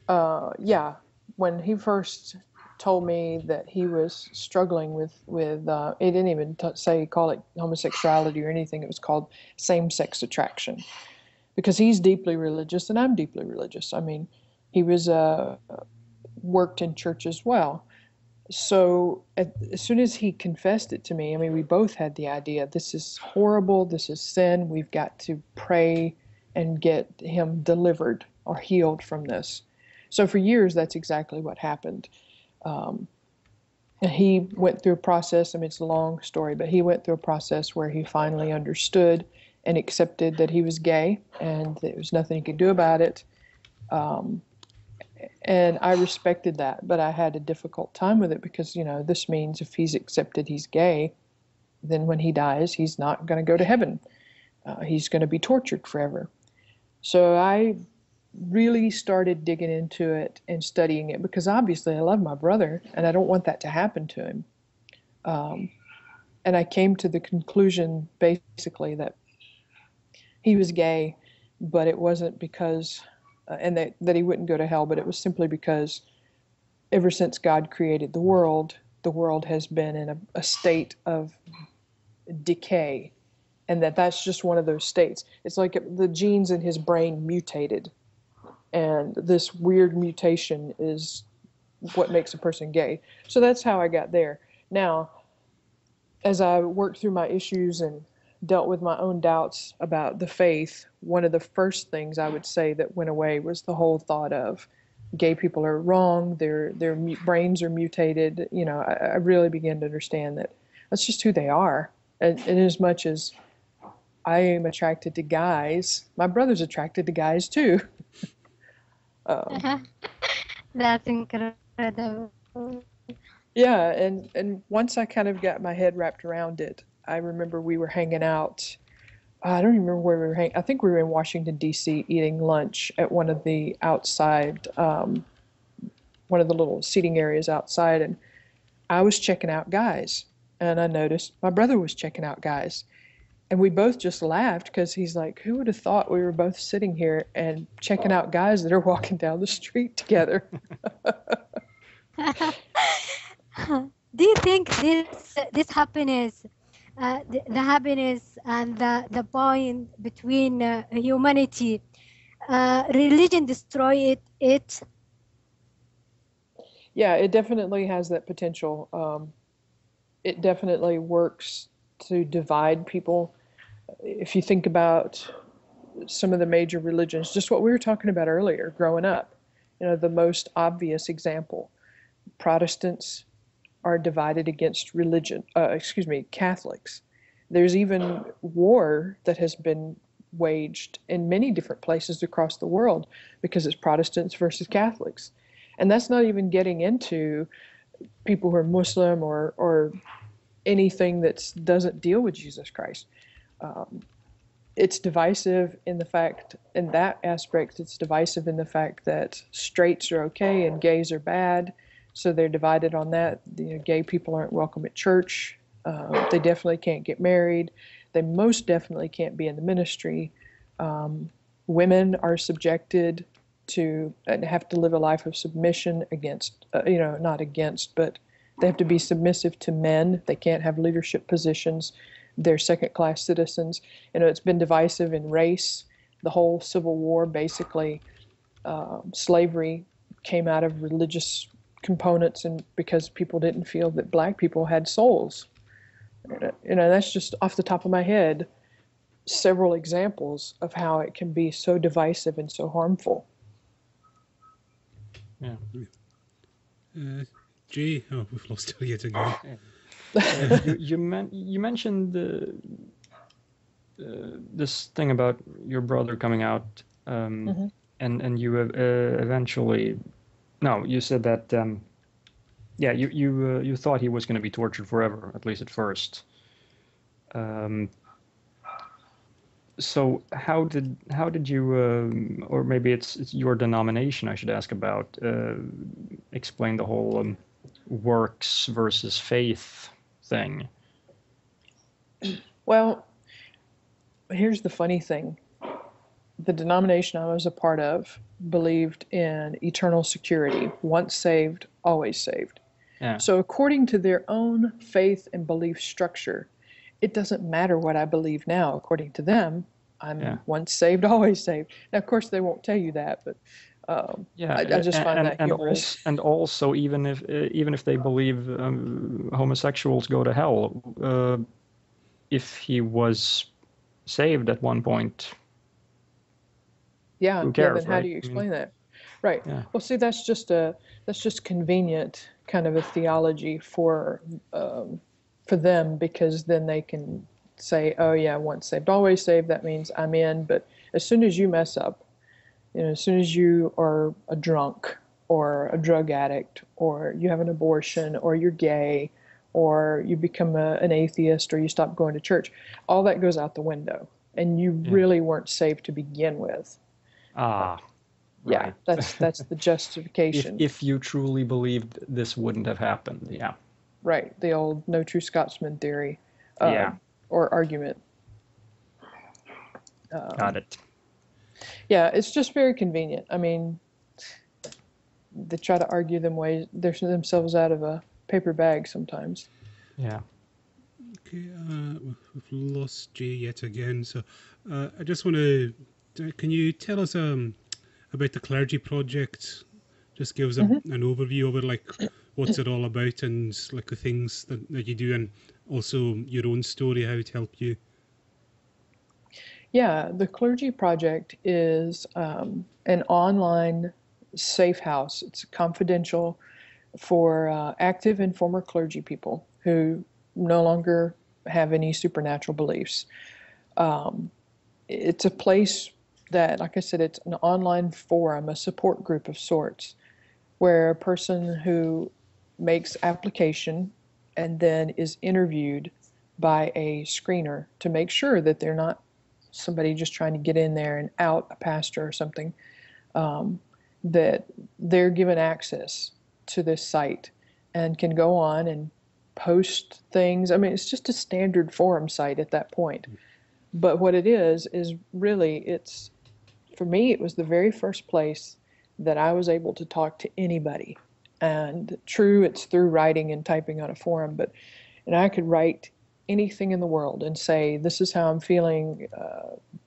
Yeah. When he first told me that he was struggling with he didn't even call it homosexuality or anything. It was called same-sex attraction, because he's deeply religious and I'm deeply religious. I mean, he was worked in church as well. So as soon as he confessed it to me, I mean, we both had the idea, this is horrible, this is sin, we've got to pray and get him delivered or healed from this. So for years, that's exactly what happened. And he went through a process, I mean, it's a long story, but he went through a process where he finally understood and accepted that he was gay and there was nothing he could do about it. And I respected that, but I had a difficult time with it because, you know, this means if he's accepted he's gay, then when he dies, he's not going to go to heaven. He's going to be tortured forever. So I really started digging into it and studying it because obviously I love my brother and I don't want that to happen to him. And I came to the conclusion basically that he was gay, but it wasn't because, and that he wouldn't go to hell, but it was simply because ever since God created the world has been in a state of decay, and that's just one of those states. It's like the genes in his brain mutated, and this weird mutation is what makes a person gay. So that's how I got there. Now, as I worked through my issues and dealt with my own doubts about the faith, one of the first things I would say that went away was the whole thought of gay people are wrong, their brains are mutated. You know, I really began to understand that that's just who they are. And as much as I am attracted to guys, my brother's attracted to guys too. That's incredible. Yeah, and once I kind of got my head wrapped around it, I remember we were hanging out. I don't even remember where we were hanging. I think we were in Washington, D.C. eating lunch at one of the outside, one of the little seating areas outside, and I was checking out guys, and I noticed my brother was checking out guys. And we both just laughed because he's like, who would have thought we were both sitting here and checking out guys that are walking down the street together? Do you think this happiness, the happiness and the point between humanity, religion destroy it? Yeah, it definitely has that potential. It definitely works to divide people. If you think about some of the major religions, just what we were talking about earlier, growing up, you know, the most obvious example, Protestants are divided against Catholics. There's even war that has been waged in many different places across the world because it's Protestants versus Catholics. And that's not even getting into people who are Muslim or anything that doesn't deal with Jesus Christ. It's divisive in that aspect, it's divisive in the fact that straights are okay and gays are bad. So they're divided on that. You know, gay people aren't welcome at church. They definitely can't get married. They most definitely can't be in the ministry. Women are subjected to and have to live a life of submission against, not against, but they have to be submissive to men. They can't have leadership positions. They're second-class citizens. You know, it's been divisive in race. The whole Civil War, basically, slavery came out of religious components, and because people didn't feel that black people had souls. You know, that's just off the top of my head several examples of how it can be so divisive and so harmful. Yeah. Jay, oh, we've lost her yet again. You mentioned this thing about your brother coming out, and you eventually. No, you said that. Yeah, you thought he was going to be tortured forever, at least at first. So how did you, or maybe it's your denomination I should ask about, explain the whole works versus faith thing? Well, here's the funny thing. The denomination I was a part of believed in eternal security, once saved, always saved. Yeah. So according to their own faith and belief structure, it doesn't matter what I believe now. According to them, I'm once saved, always saved. Now, of course, they won't tell you that, but I just find that humorous. And also, even if they believe homosexuals go to hell, if he was saved at one point, who cares, then how do you explain that? Right. Yeah. Well, see, that's just convenient kind of a theology for them, because then they can say, oh yeah, once saved, always saved. That means I'm in. But as soon as you mess up, as soon as you are a drunk or a drug addict, or you have an abortion, or you're gay, or you become an atheist, or you stop going to church, all that goes out the window, and you really weren't saved to begin with. Right. Yeah, that's the justification. If you truly believed this wouldn't have happened, yeah. Right, the old no true Scotsman theory, or argument. Got it. Yeah, it's just very convenient. I mean, they try to argue themselves out of a paper bag sometimes. Yeah. Okay, we've lost Jay yet again. So I just want to, can you tell us about the Clergy Project? Just give us an overview of it, like what's it all about, and like the things that you do, and also your own story, how it helped you. Yeah, the Clergy Project is an online safe house. It's confidential for active and former clergy people who no longer have any supernatural beliefs. It's a place that, like I said, it's an online forum, a support group of sorts, where a person who makes application and then is interviewed by a screener to make sure that they're not somebody just trying to get in there and out a pastor or something, that they're given access to this site and can go on and post things. I mean, it's just a standard forum site at that point. But what it is really, for me, it was the very first place that I was able to talk to anybody. And true, it's through writing and typing on a forum, and I could write anything in the world and say, this is how I'm feeling,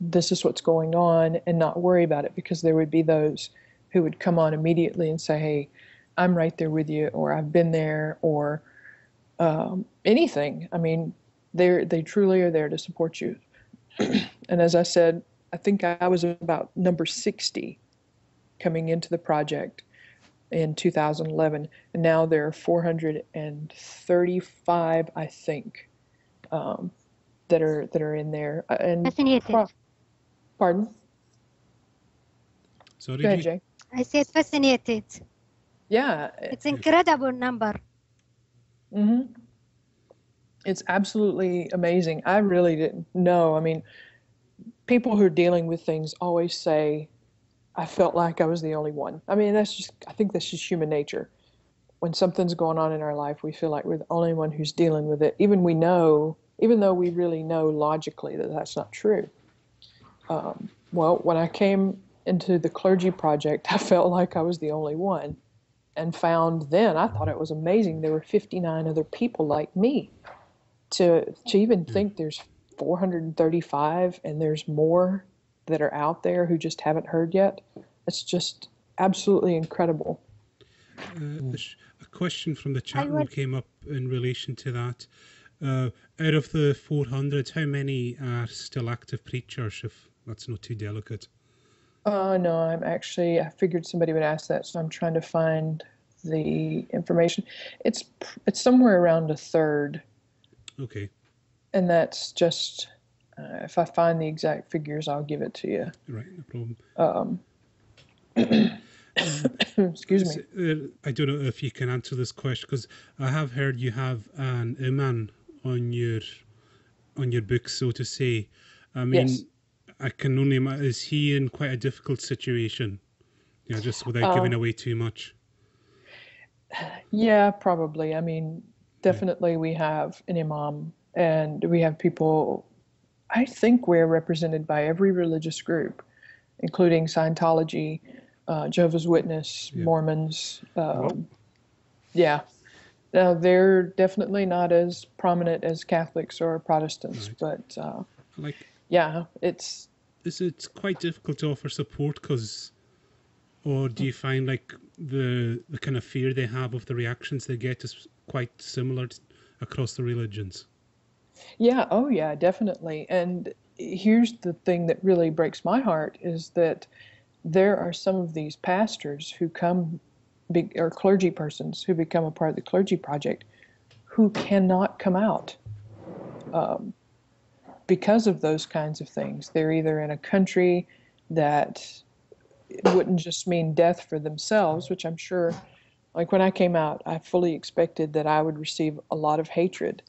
this is what's going on, and not worry about it, because there would be those who would come on immediately and say, hey, I'm right there with you, or I've been there, or anything. I mean, they truly are there to support you. And as I said, I think I was about number 60 coming into the project in 2011, and now there are 435, I think, that are in there. And fascinated. Pardon? Sorry, go ahead, Jay. I said fascinated. Yeah, it's incredible number. Mm-hmm. It's absolutely amazing. I really didn't know. I mean, people who are dealing with things always say, I felt like I was the only one. I mean, I think that's just human nature. When something's going on in our life, we feel like we're the only one who's dealing with it. Even though we really know logically that that's not true. Well, when I came into the Clergy Project, I felt like I was the only one, and found then, I thought it was amazing, there were 59 other people like me. To even think there's 435 and there's more that are out there who just haven't heard yet, it's just absolutely incredible. There's a question from the chat room came up in relation to that. Out of the 400, how many are still active preachers, if that's not too delicate? No, I figured somebody would ask that, so I'm trying to find the information. It's somewhere around a third. Okay. And that's just, if I find the exact figures, I'll give it to you. Right, no problem. Excuse me. I don't know if you can answer this question, because I have heard you have an imam on your book, so to say. I mean, yes. I can only imagine, is he in quite a difficult situation? You know, just without giving away too much. Yeah, probably. I mean, definitely we have an imam, and we have people. I think we're represented by every religious group, including Scientology, Jehovah's Witness, Mormons. Yeah. Now, they're definitely not as prominent as Catholics or Protestants, but yeah, it's quite difficult to offer support, or do you find like the kind of fear they have of the reactions they get is quite similar across the religions? Yeah, oh yeah, definitely. And here's the thing that really breaks my heart is that there are some of these pastors who or clergy persons who become a part of the Clergy Project who cannot come out because of those kinds of things. They're either in a country that wouldn't just mean death for themselves, which I'm sure, like when I came out, I fully expected that I would receive a lot of hatred.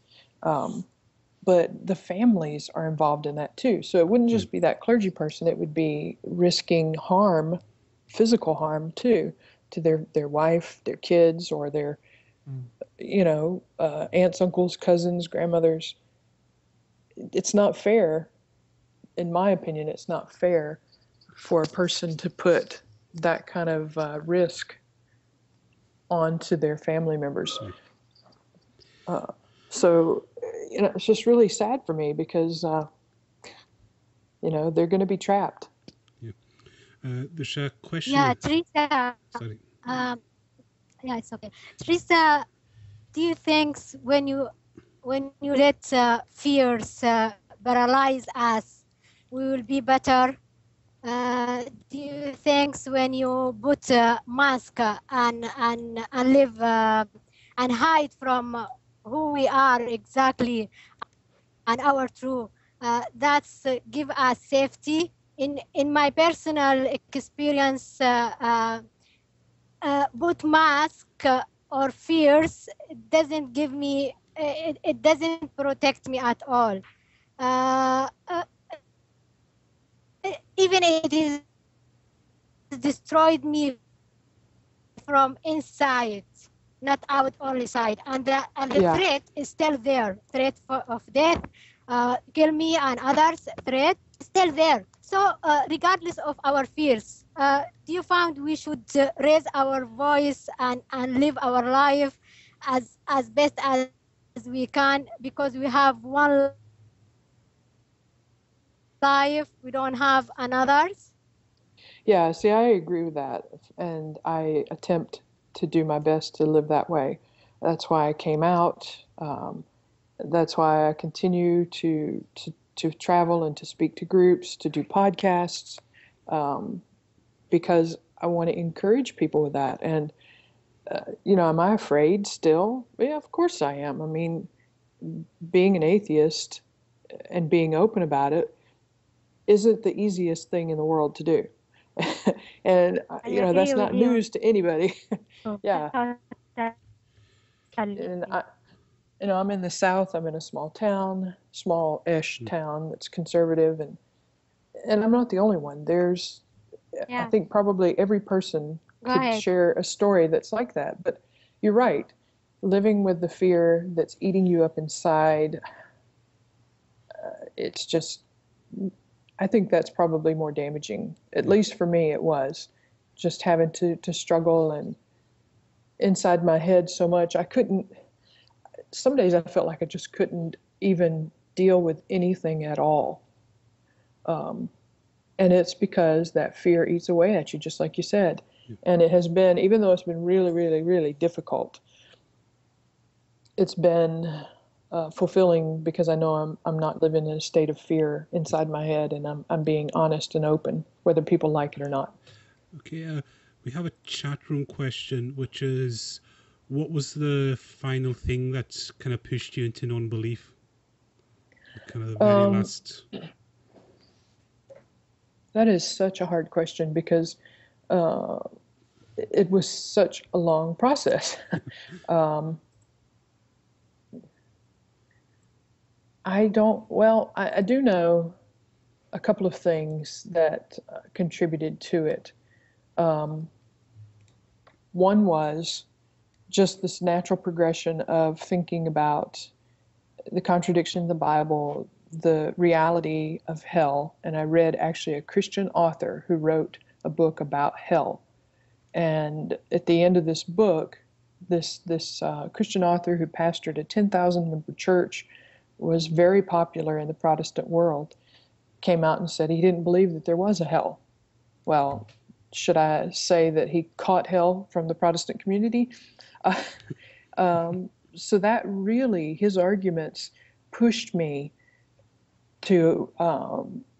But the families are involved in that too. So it wouldn't just be that clergy person, it would be risking harm, physical harm too, to their wife, their kids, or their, aunts, uncles, cousins, grandmothers. It's not fair, in my opinion, it's not fair for a person to put that kind of risk onto their family members. So, it's just really sad for me because, they're going to be trapped. Yeah. There's a question. Yeah, Teresa. Sorry. Yeah, it's okay. Teresa, do you think when you let fears paralyze us, we will be better? Do you think when you put a mask and live and hide from who we are exactly and our true, that's give us safety? In my personal experience, put mask or fears doesn't give me, it doesn't protect me at all. Even it is destroyed me from inside, not out only side, and the threat is still there. Threat of death, kill me and others. Threat still there. So regardless of our fears, do you find we should raise our voice and live our life as best as we can, because we have one life, we don't have another's? Yeah, see, I agree with that, and I attempt to do my best to live that way. That's why I came out. That's why I continue to travel and to speak to groups, to do podcasts, because I want to encourage people with that. And, am I afraid still? Yeah, of course I am. I mean, being an atheist and being open about it isn't the easiest thing in the world to do. And, that's not news to anybody. Yeah. And I'm in the South. I'm in a small-ish town that's conservative, and I'm not the only one. There's, I think probably every person could share a story that's like that. But you're right. Living with the fear that's eating you up inside, it's just, I think that's probably more damaging. At least for me, it was. Just having to struggle and inside my head so much. Some days I felt like I just couldn't even deal with anything at all. And it's because that fear eats away at you, just like you said. And it has been, even though it's been really, really, really difficult, it's been fulfilling, because I know I'm not living in a state of fear inside my head, and I'm being honest and open, whether people like it or not. Okay, We have a chat room question, which is, what was the final thing that kind of pushed you into non-belief? Kind of the very last. That is such a hard question because it was such a long process. I do know a couple of things that contributed to it. One was just this natural progression of thinking about the contradiction in the Bible, the reality of hell. And I read actually a Christian author who wrote a book about hell. And at the end of this book, this Christian author who pastored a 10,000 member church, was very popular in the Protestant world, came out and said he didn't believe that there was a hell. Well, should I say that he caught hell from the Protestant community? So that really, his arguments pushed me to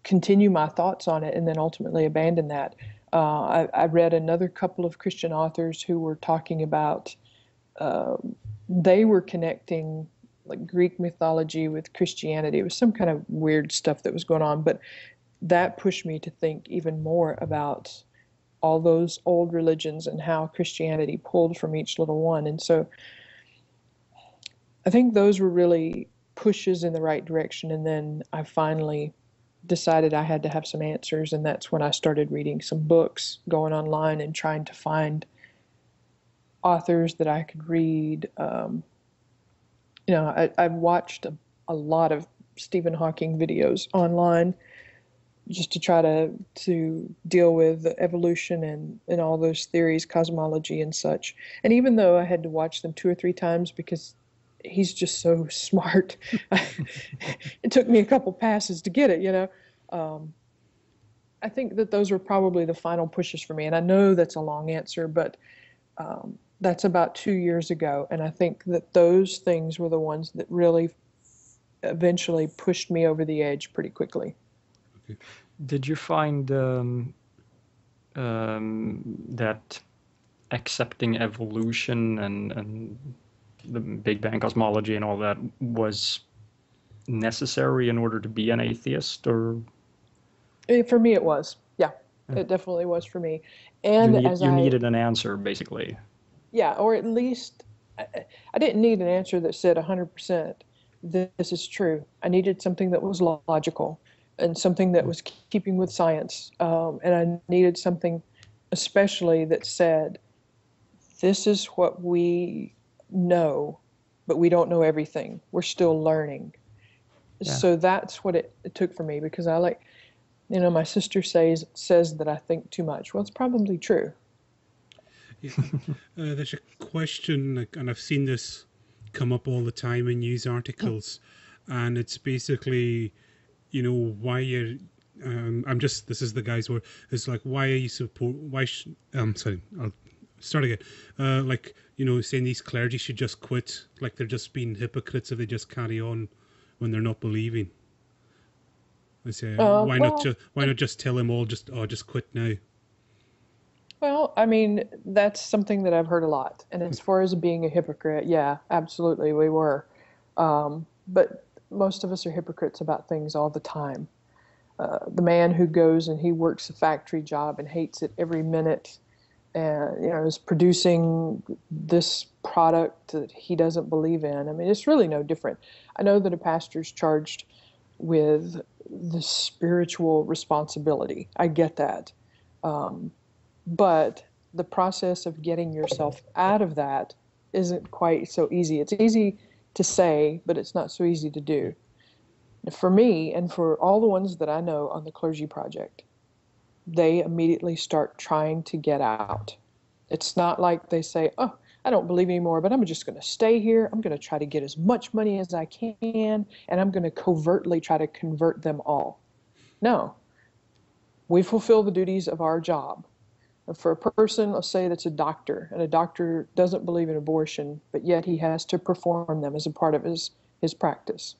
continue my thoughts on it and then ultimately abandon that. I read another couple of Christian authors who were talking about, they were connecting like Greek mythology with Christianity. It was some kind of weird stuff that was going on, but that pushed me to think even more about all those old religions and how Christianity pulled from each little one. And so I think those were really pushes in the right direction. And then I finally decided I had to have some answers. And that's when I started reading some books, going online and trying to find authors that I could read. I've watched a lot of Stephen Hawking videos online just to try to deal with evolution and all those theories, cosmology and such. And even though I had to watch them 2 or 3 times because he's just so smart, it took me a couple passes to get it, I think that those were probably the final pushes for me. And I know that's a long answer, but that's about 2 years ago. And I think that those things were the ones that really eventually pushed me over the edge pretty quickly. Okay. Did you find that accepting evolution and the Big Bang cosmology and all that was necessary in order to be an atheist? Or for me it was. Yeah. It definitely was for me. And you needed an answer, basically. Yeah, or at least I didn't need an answer that said 100% this is true. I needed something that was logical and something that was keeping with science. And I needed something especially that said, this is what we know, but we don't know everything. We're still learning. Yeah. So that's what it took for me, because I my sister says that I think too much. Well, it's probably true. Yeah. There's a question, and I've seen this come up all the time in news articles, and it's basically, why you're. This is the guy's word. It's like, why are you sorry, I'll start again. Saying these clergy should just quit, like they're just being hypocrites if they just carry on when they're not believing. I say, why not just tell them all, just quit now? Well, I mean, that's something that I've heard a lot. And as far as being a hypocrite, yeah, absolutely, we were. But most of us are hypocrites about things all the time. The man who goes and he works a factory job and hates it every minute and, is producing this product that he doesn't believe in. I mean, it's really no different. I know that a pastor's charged with the spiritual responsibility. I get that. But the process of getting yourself out of that isn't quite so easy. It's easy to say, but it's not so easy to do. For me, and for all the ones that I know on the Clergy Project, they immediately start trying to get out. It's not like they say, oh, I don't believe anymore, but I'm just going to stay here. I'm going to try to get as much money as I can, and I'm going to covertly try to convert them all. No. We fulfill the duties of our job. For a person, let's say that's a doctor, and a doctor doesn't believe in abortion, but yet he has to perform them as a part of his practice.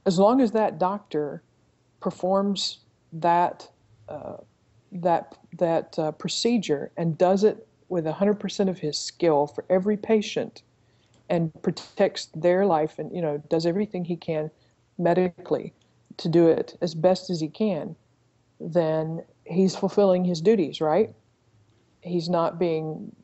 As long as that doctor performs that that procedure and does it with 100% of his skill for every patient and protects their life and, does everything he can medically to do it as best as he can, then he's fulfilling his duties, right? He's not being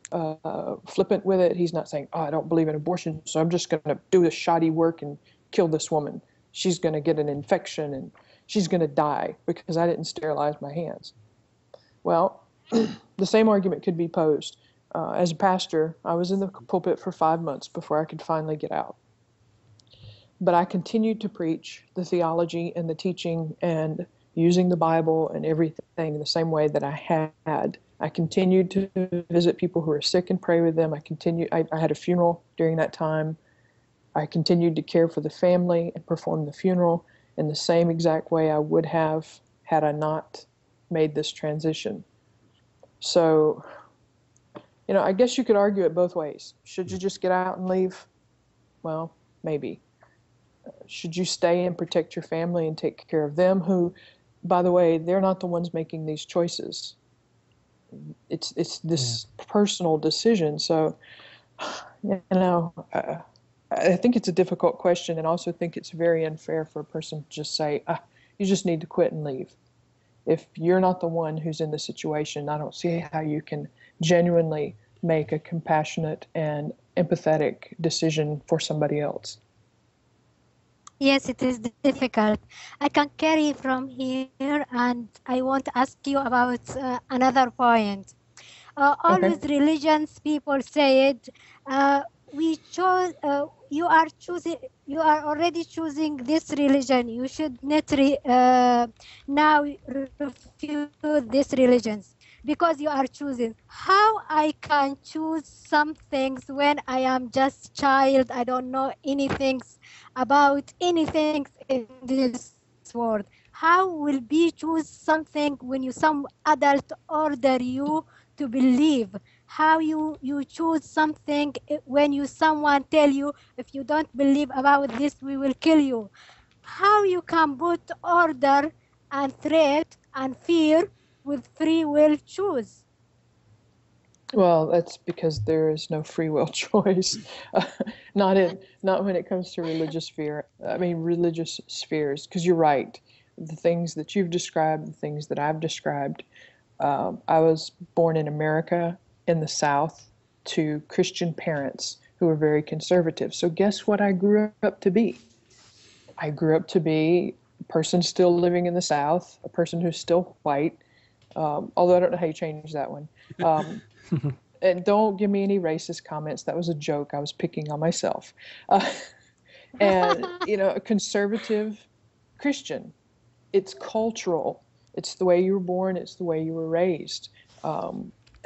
flippant with it. He's not saying, I don't believe in abortion, so I'm just going to do this shoddy work and kill this woman. She's going to get an infection and she's going to die because I didn't sterilize my hands. Well, the same argument could be posed. As a pastor, I was in the pulpit for 5 months before I could finally get out. But I continued to preach the theology and the teaching and using the Bible and everything the same way that I had. I continued to visit people who were sick and pray with them. I had a funeral during that time. I continued to care for the family and perform the funeral in the same exact way I would have had I not made this transition. So, I guess you could argue it both ways. Should you just get out and leave? Well, maybe. Should you stay and protect your family and take care of them who, by the way, they're not the ones making these choices. It's this personal decision. So, I think it's a difficult question, and also think it's very unfair for a person to just say, you just need to quit and leave. If you're not the one who's in the situation, I don't see how you can genuinely make a compassionate and empathetic decision for somebody else. Yes, it is difficult. I can carry from here, and I want to ask you about another point. Always religions, people say it, we chose, you are already choosing this religion. You should not now refuse these religions because you are choosing. How I can choose some things when I am just child? I don't know anything about anything in this world. How will be choose something when some adult order you to believe? How you choose something when someone tell you, if you don't believe about this, we will kill you? How you can put order and threat and fear with free will choose? Well, that's because there is no free will choice. Not when it comes to religious spheres. Because you're right, the things that you've described, the things that I've described. I was born in America in the South to Christian parents who were very conservative. So guess what I grew up to be? I grew up to be a person still living in the South, a person who's still white, although I don't know how you change that one. And don't give me any racist comments. That was a joke. I was picking on myself. And, a conservative Christian. It's cultural. It's the way you were born. It's the way you were raised.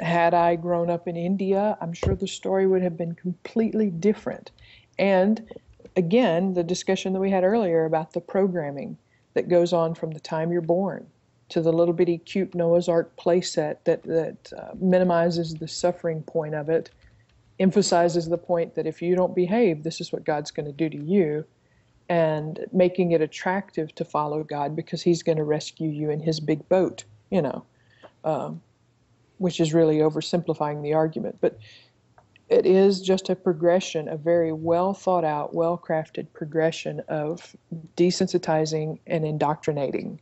Had I grown up in India, I'm sure the story would have been completely different. And again, the discussion that we had earlier about the programming that goes on from the time you're born to the little bitty cute Noah's Ark playset that minimizes the suffering point of it, emphasizes the point that if you don't behave, this is what God's going to do to you, and making it attractive to follow God because he's going to rescue you in his big boat, which is really oversimplifying the argument. But it is just a progression, a very well thought out, well crafted progression of desensitizing and indoctrinating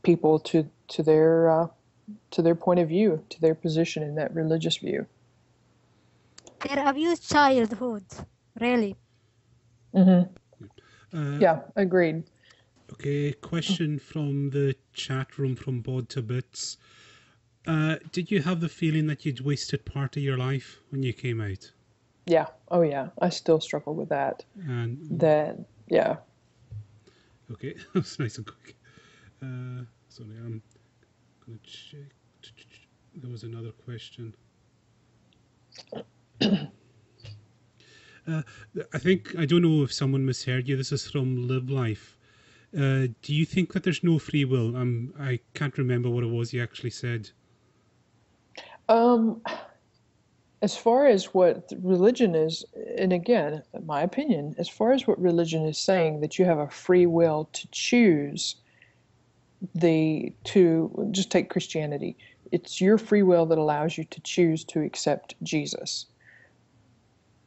people to their point of view, to their position in that religious view. Their abused childhood, really. Mm-hmm. Yeah, agreed. Okay, question from the chat room from Bod to Bits. Did you have the feeling that you'd wasted part of your life when you came out? Yeah. Oh, yeah. I still struggle with that. Yeah. Okay, that's nice and quick. Sorry, I'm going to check. There was another question. I don't know if someone misheard you. This is from Live Life. Do you think that there's no free will? I can't remember what it was you actually said. As far as what religion is, and again, my opinion, as far as what religion is saying, that you have a free will to choose, to just take Christianity. It's your free will that allows you to choose to accept Jesus.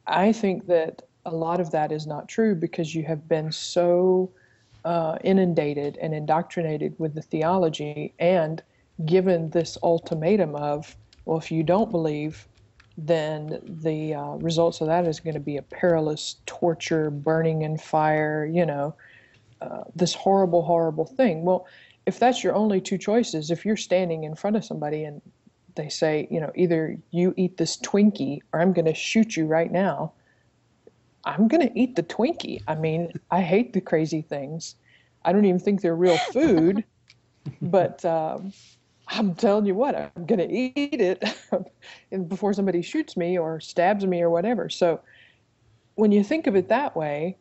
I think that a lot of that is not true because you have been so inundated and indoctrinated with the theology and given this ultimatum of, well, if you don't believe, then the results of that is going to be a perilous torture, burning in fire, this horrible, horrible thing. Well, if that's your only two choices, if you're standing in front of somebody and they say, either you eat this Twinkie or I'm going to shoot you right now, I'm going to eat the Twinkie. I mean, I hate the crazy things. I don't even think they're real food, but I'm telling you what, I'm going to eat it before somebody shoots me or stabs me or whatever. So when you think of it that way,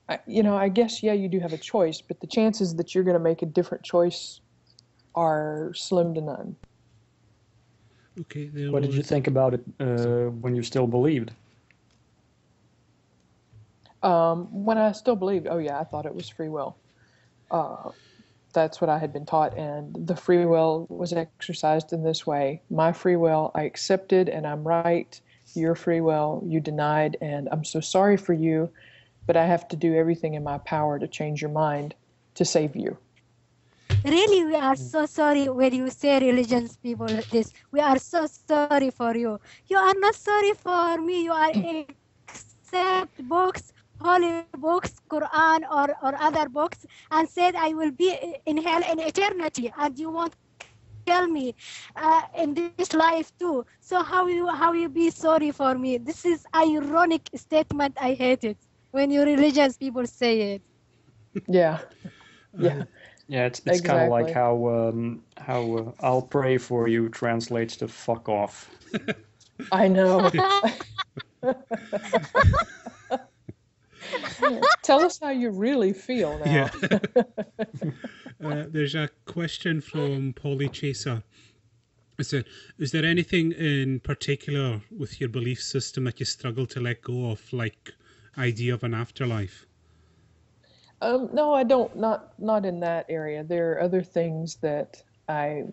I guess, yeah, you do have a choice, but the chances that you're going to make a different choice are slim to none. Okay. What did you think about it when you still believed? When I still believed, oh yeah, I thought it was free will. That's what I had been taught, and the free will was exercised in this way. My free will, I accepted, and I'm right. Your free will, you denied, and I'm so sorry for you, but I have to do everything in my power to change your mind to save you. Really, we are so sorry when you say religions people this. We are so sorry for you. You are not sorry for me. You are accept books, holy books, Quran or other books, and said I will be in hell in eternity, and you won't kill me in this life too. So how you be sorry for me? This is ironic statement. I hate it when you religious people say it. Yeah. Yeah. Yeah, it's Exactly. kind of like how I'll pray for you translates to fuck off. I know. Tell us how you really feel now. Yeah. There's a question from Polly Chaser. It said, is there anything in particular with your belief system that you struggle to let go of, like idea of an afterlife? No, I don't. Not in that area. There are other things that I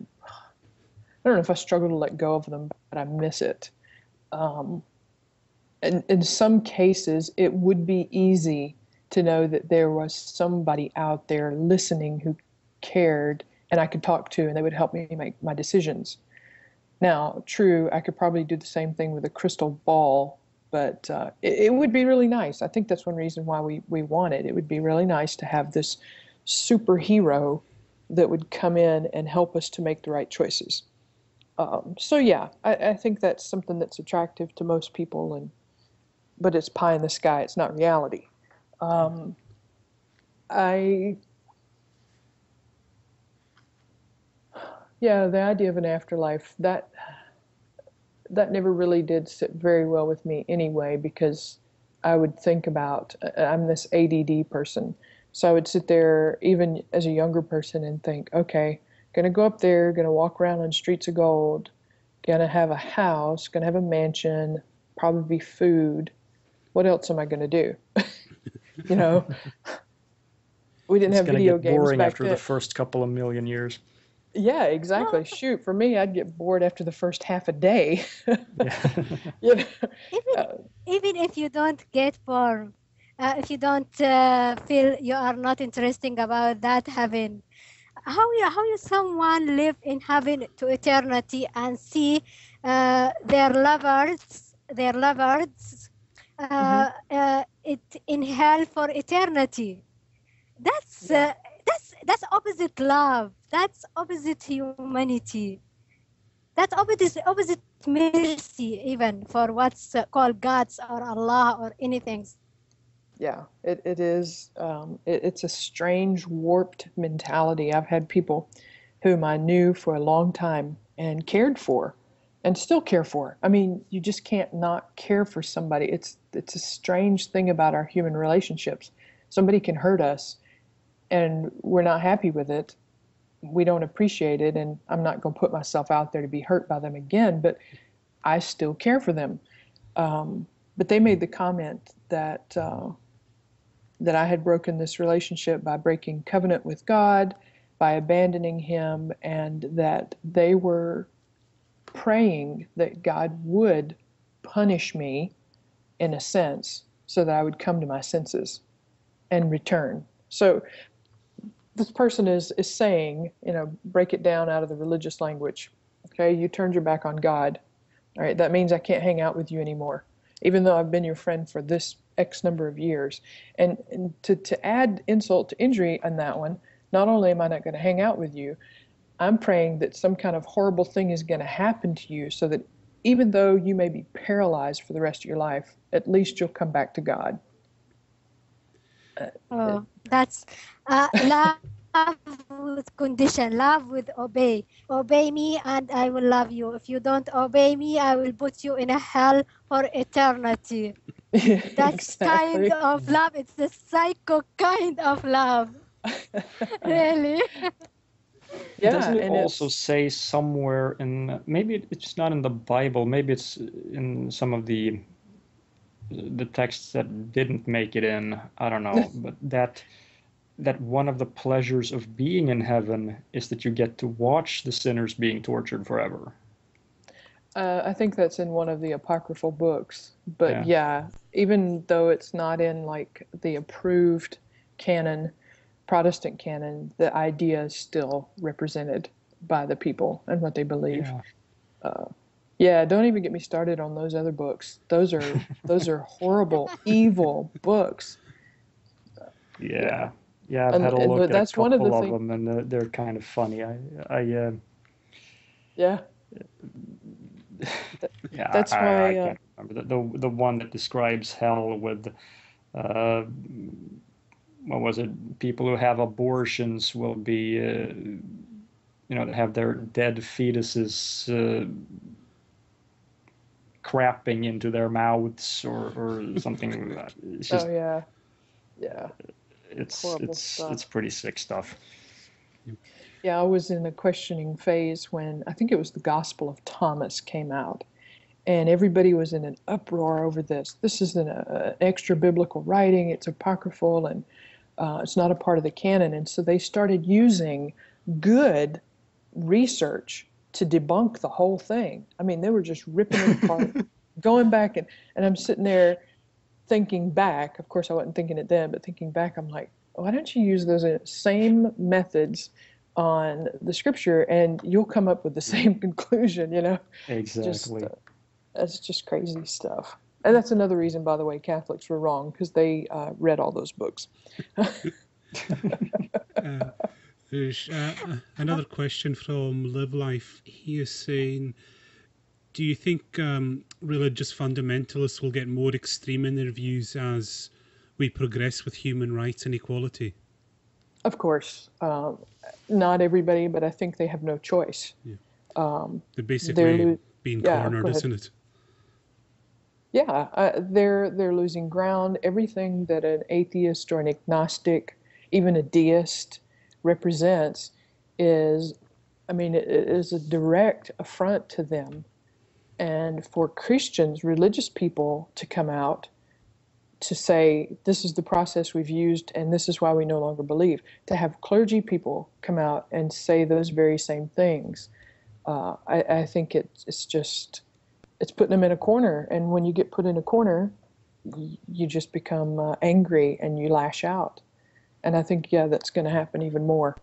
don't know if I struggle to let go of them, but I miss it. And in some cases, it would be easy to know that there was somebody out there listening who cared and I could talk to and they would help me make my decisions. Now, true, I could probably do the same thing with a crystal ball, but it would be really nice. I think that's one reason why we want it. It would be really nice to have this superhero that would come in and help us to make the right choices. So yeah, I think that's something that's attractive to most people, but it's pie in the sky. It's not reality. Yeah, the idea of an afterlife, that never really did sit very well with me anyway, because I would think about, I'm this ADD person, so I would sit there even as a younger person and think, okay, gonna go up there, gonna walk around on streets of gold, gonna have a house, gonna have a mansion, probably food. What else am I gonna do? We didn't have video games back then. It's gonna get boring after the first couple of million years. Yeah, exactly. Well, shoot, for me, I'd get bored after the first half a day. Even if you don't get bored, if you don't feel you are not interesting about that heaven, how you someone live in heaven to eternity and see their lovers it in hell for eternity? That's opposite love. That's opposite humanity. That's opposite mercy, even for what's called gods or Allah or anything. Yeah, it is. It's a strange, warped mentality. I've had people whom I knew for a long time and cared for and still care for. I mean, you just can't not care for somebody. It's a strange thing about our human relationships. Somebody can hurt us and we're not happy with it. We don't appreciate it, and I'm not going to put myself out there to be hurt by them again, but I still care for them. But they made the comment that I had broken this relationship by breaking covenant with God, by abandoning him, and that they were praying that God would punish me in a sense so that I would come to my senses and return. So this person is saying, break it down out of the religious language. Okay, you turned your back on God. All right, that means I can't hang out with you anymore, even though I've been your friend for this X number of years. And to add insult to injury on that one, not only am I not going to hang out with you, I'm praying that some kind of horrible thing is going to happen to you so that even though you may be paralyzed for the rest of your life, at least you'll come back to God. That's love with condition, love with obey. Obey me and I will love you. If you don't obey me, I will put you in a hell for eternity. That's Exactly. kind of love. It's the psycho kind of love. Really? Yeah, Doesn't it and also say somewhere in, maybe it's not in the Bible, maybe it's in some of the texts that didn't make it in, I don't know, but that one of the pleasures of being in heaven is that you get to watch the sinners being tortured forever. I think that's in one of the apocryphal books. But yeah, even though it's not in like the approved canon, Protestant canon, the idea is still represented by the people and what they believe. Yeah, don't even get me started on those other books. Those are horrible, evil books. Yeah, I've had a look at that's a one of couple the of things. them, and they're kind of funny. Yeah. That's I why. can't remember the one that describes hell with, what was it? People who have abortions will be, have their dead fetuses crapping into their mouths or something. It's just, yeah. It's pretty sick stuff. Yeah, I was in a questioning phase when I think it was the Gospel of Thomas came out, and everybody was in an uproar over this. This is an extra biblical writing. It's apocryphal, and it's not a part of the canon. And so they started using good research to debunk the whole thing. I mean, they were just ripping it apart, going back, and I'm sitting there thinking back. Of course, I wasn't thinking it then, but thinking back, I'm like, why don't you use those same methods on the scripture and you'll come up with the same conclusion, Exactly. That's just crazy stuff. And that's another reason, by the way, Catholics were wrong, because they read all those books. There's another question from Live Life. He is saying, do you think religious fundamentalists will get more extreme in their views as we progress with human rights and equality? Of course. Not everybody, but I think they have no choice. Yeah. They're basically being cornered, isn't it? Yeah, they're losing ground. Everything that an atheist or an agnostic, even a deist, represents it is a direct affront to them. And for Christians, religious people, to come out to say, this is the process we've used and this is why we no longer believe, to have clergy people come out and say those very same things, I think it's putting them in a corner. And when you get put in a corner, you just become angry and you lash out. And I think, that's going to happen even more.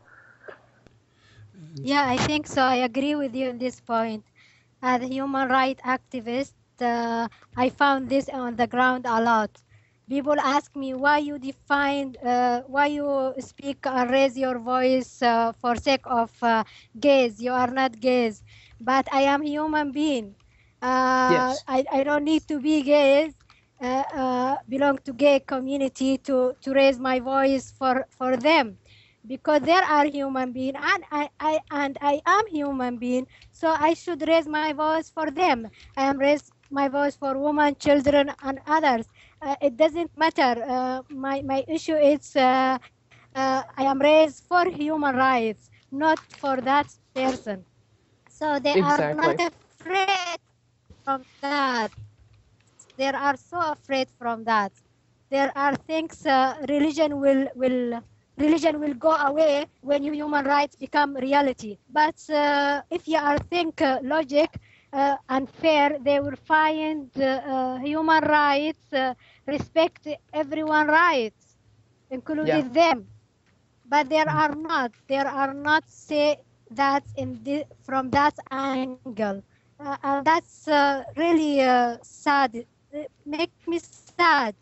Yeah, I think so. I agree with you on this point. As a human rights activist, I found this on the ground a lot. People ask me why you speak and raise your voice for sake of gays. You are not gays, but I am human being. Yes. I don't need to be gays, belong to gay community to raise my voice for them, because there are human beings and I am human being, so I should raise my voice for them. I am raise my voice for women, children, and others. It doesn't matter. My issue is I am raised for human rights, not for that person. So they are not Exactly. afraid from that. They are so afraid from that. There are things religion will religion will go away when human rights become reality. But if you are think logic and fair, they will find human rights respect everyone rights, including them. But there are not say that from that angle, and that's really sad. It make me sad.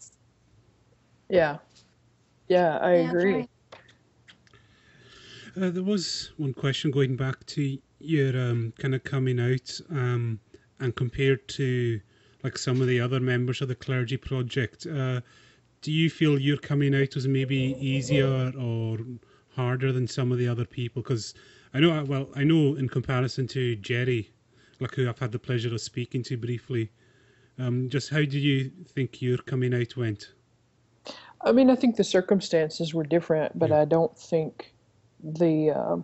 Yeah, I agree. Right. There was one question going back to your kind of coming out, and compared to like some of the other members of the Clergy Project. Do you feel your coming out was maybe easier or harder than some of the other people? Because I know in comparison to Jerry, like who I've had the pleasure of speaking to briefly, just how did you think your coming out went? I mean, I think the circumstances were different, but I don't think I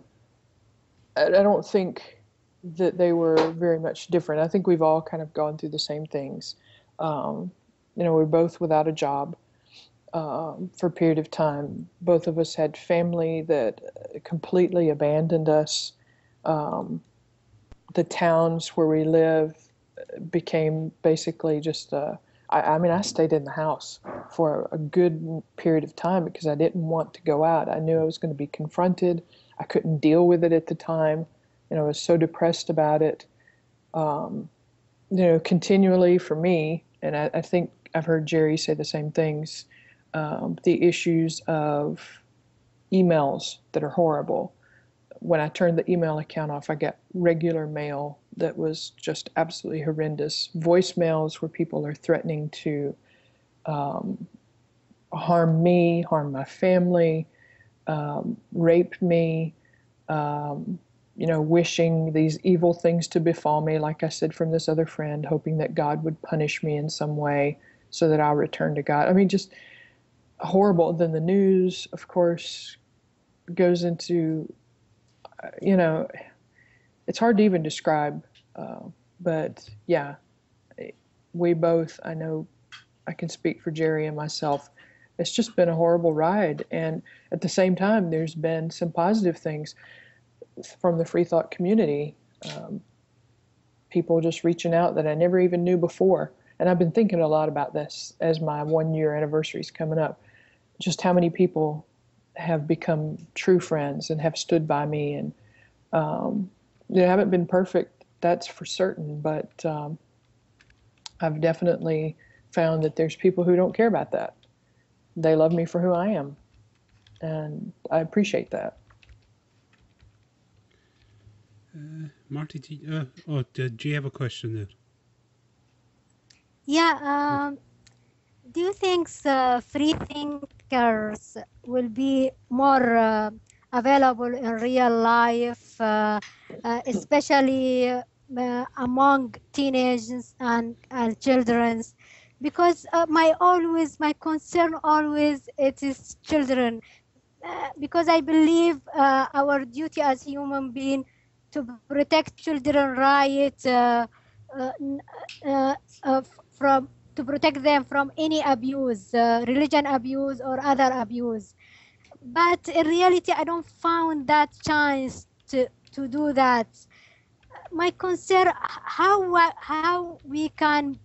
don't think that they were very much different. I think we've all kind of gone through the same things. We're both without a job for a period of time. Both of us had family that completely abandoned us. The towns where we live became basically just I stayed in the house for a good period of time because I didn't want to go out. I knew I was going to be confronted. I couldn't deal with it at the time. I was so depressed about it. Continually for me, and I think I've heard Jerry say the same things, the issues of emails that are horrible. When I turned the email account off, I got regular mail that was just absolutely horrendous. Voicemails where people are threatening to harm me, harm my family, rape me, wishing these evil things to befall me, like I said from this other friend, hoping that God would punish me in some way so that I'll return to God. I mean, just horrible. Then the news, of course, goes into, it's hard to even describe, but yeah, we both, I know I can speak for Jerry and myself, it's just been a horrible ride. And at the same time, there's been some positive things from the free thought community, people just reaching out that I never even knew before. And I've been thinking a lot about this as my 1-year anniversary is coming up, just how many people have become true friends and have stood by me. And haven't been perfect, that's for certain, but I've definitely found that there's people who don't care about that. They love me for who I am, and I appreciate that. Marty, did you have a question there? Yeah. Do you think free thinkers will be more available in real life, especially among teenagers and children? Because my concern always it is children, because I believe our duty as human being to protect children right to protect them from any abuse, religion abuse or other abuse. But in reality, I don't find that chance to do that. My concern, how we can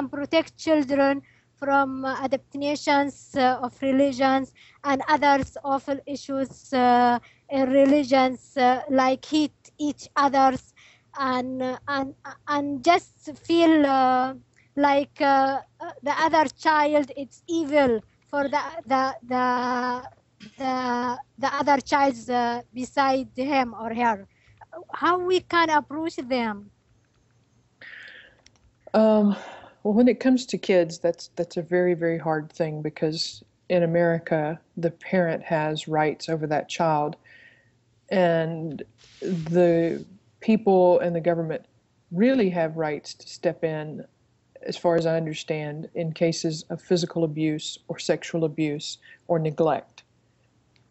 protect children from adaptations of religions and others awful issues in religions, like hate each others and just feel like the other child it's evil for the other child beside him or her. How we can approach them? Well, when it comes to kids, that's a very, very hard thing, because in America, the parent has rights over that child, and the people and the government really have rights to step in, as far as I understand, in cases of physical abuse or sexual abuse or neglect.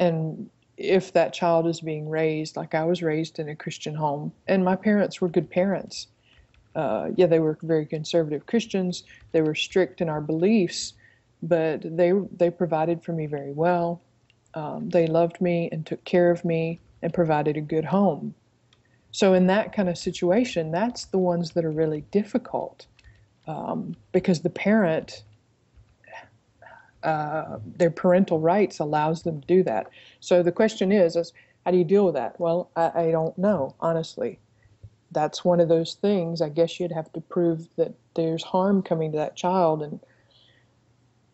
And if that child is being raised, like I was raised in a Christian home, and my parents were good parents. They were very conservative Christians. They were strict in our beliefs, but they provided for me very well. They loved me and took care of me and provided a good home. So in that kind of situation, that's the ones that are really difficult, because the parent, their parental rights allows them to do that. So the question is how do you deal with that? Well, I don't know, honestly. That's one of those things. I guess you'd have to prove that there's harm coming to that child. And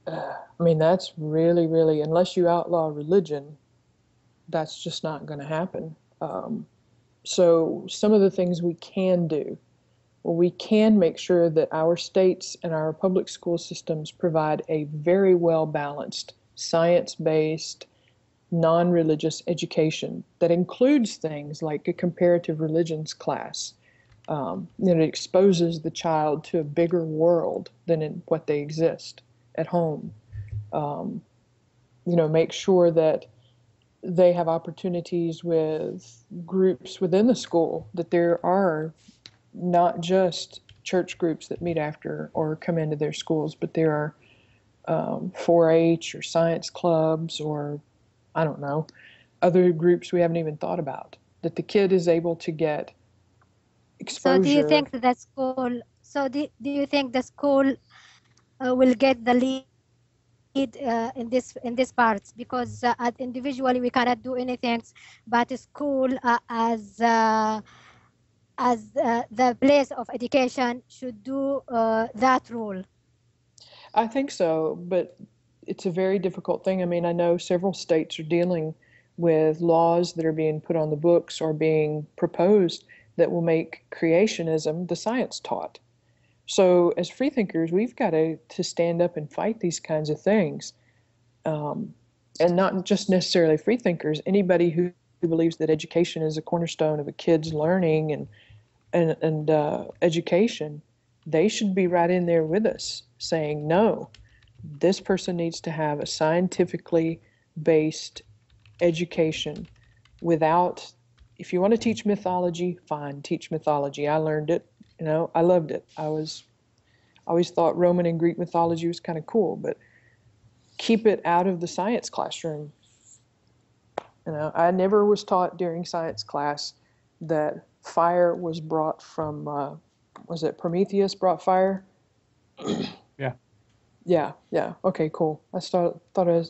I mean, that's really, really, unless you outlaw religion, that's just not going to happen. So some of the things we can do, well, we can make sure that our states and our public school systems provide a very well-balanced, science-based, non-religious education that includes things like a comparative religions class. It exposes the child to a bigger world than in what they exist at home. Make sure that they have opportunities with groups within the school, that there are not just church groups that meet after or come into their schools, but there are 4-H or science clubs or, I don't know, other groups we haven't even thought about, that the kid is able to get exposure. So do you think that school, do you think the school will get the lead in this part? Because individually we cannot do anything, but school as the place of education should do that role. I think so, but it's a very difficult thing. I mean, I know several states are dealing with laws that are being put on the books or being proposed that will make creationism the science taught. So as freethinkers, we've got to stand up and fight these kinds of things. And not just necessarily freethinkers, anybody who believes that education is a cornerstone of a kid's learning and education, they should be right in there with us saying, no, this person needs to have a scientifically based education without, if you want to teach mythology, fine, teach mythology. I learned it, I loved it. I always thought Roman and Greek mythology was kind of cool, but keep it out of the science classroom. I never was taught during science class that fire was brought from, was it Prometheus brought fire? Yeah. Okay, cool. I thought I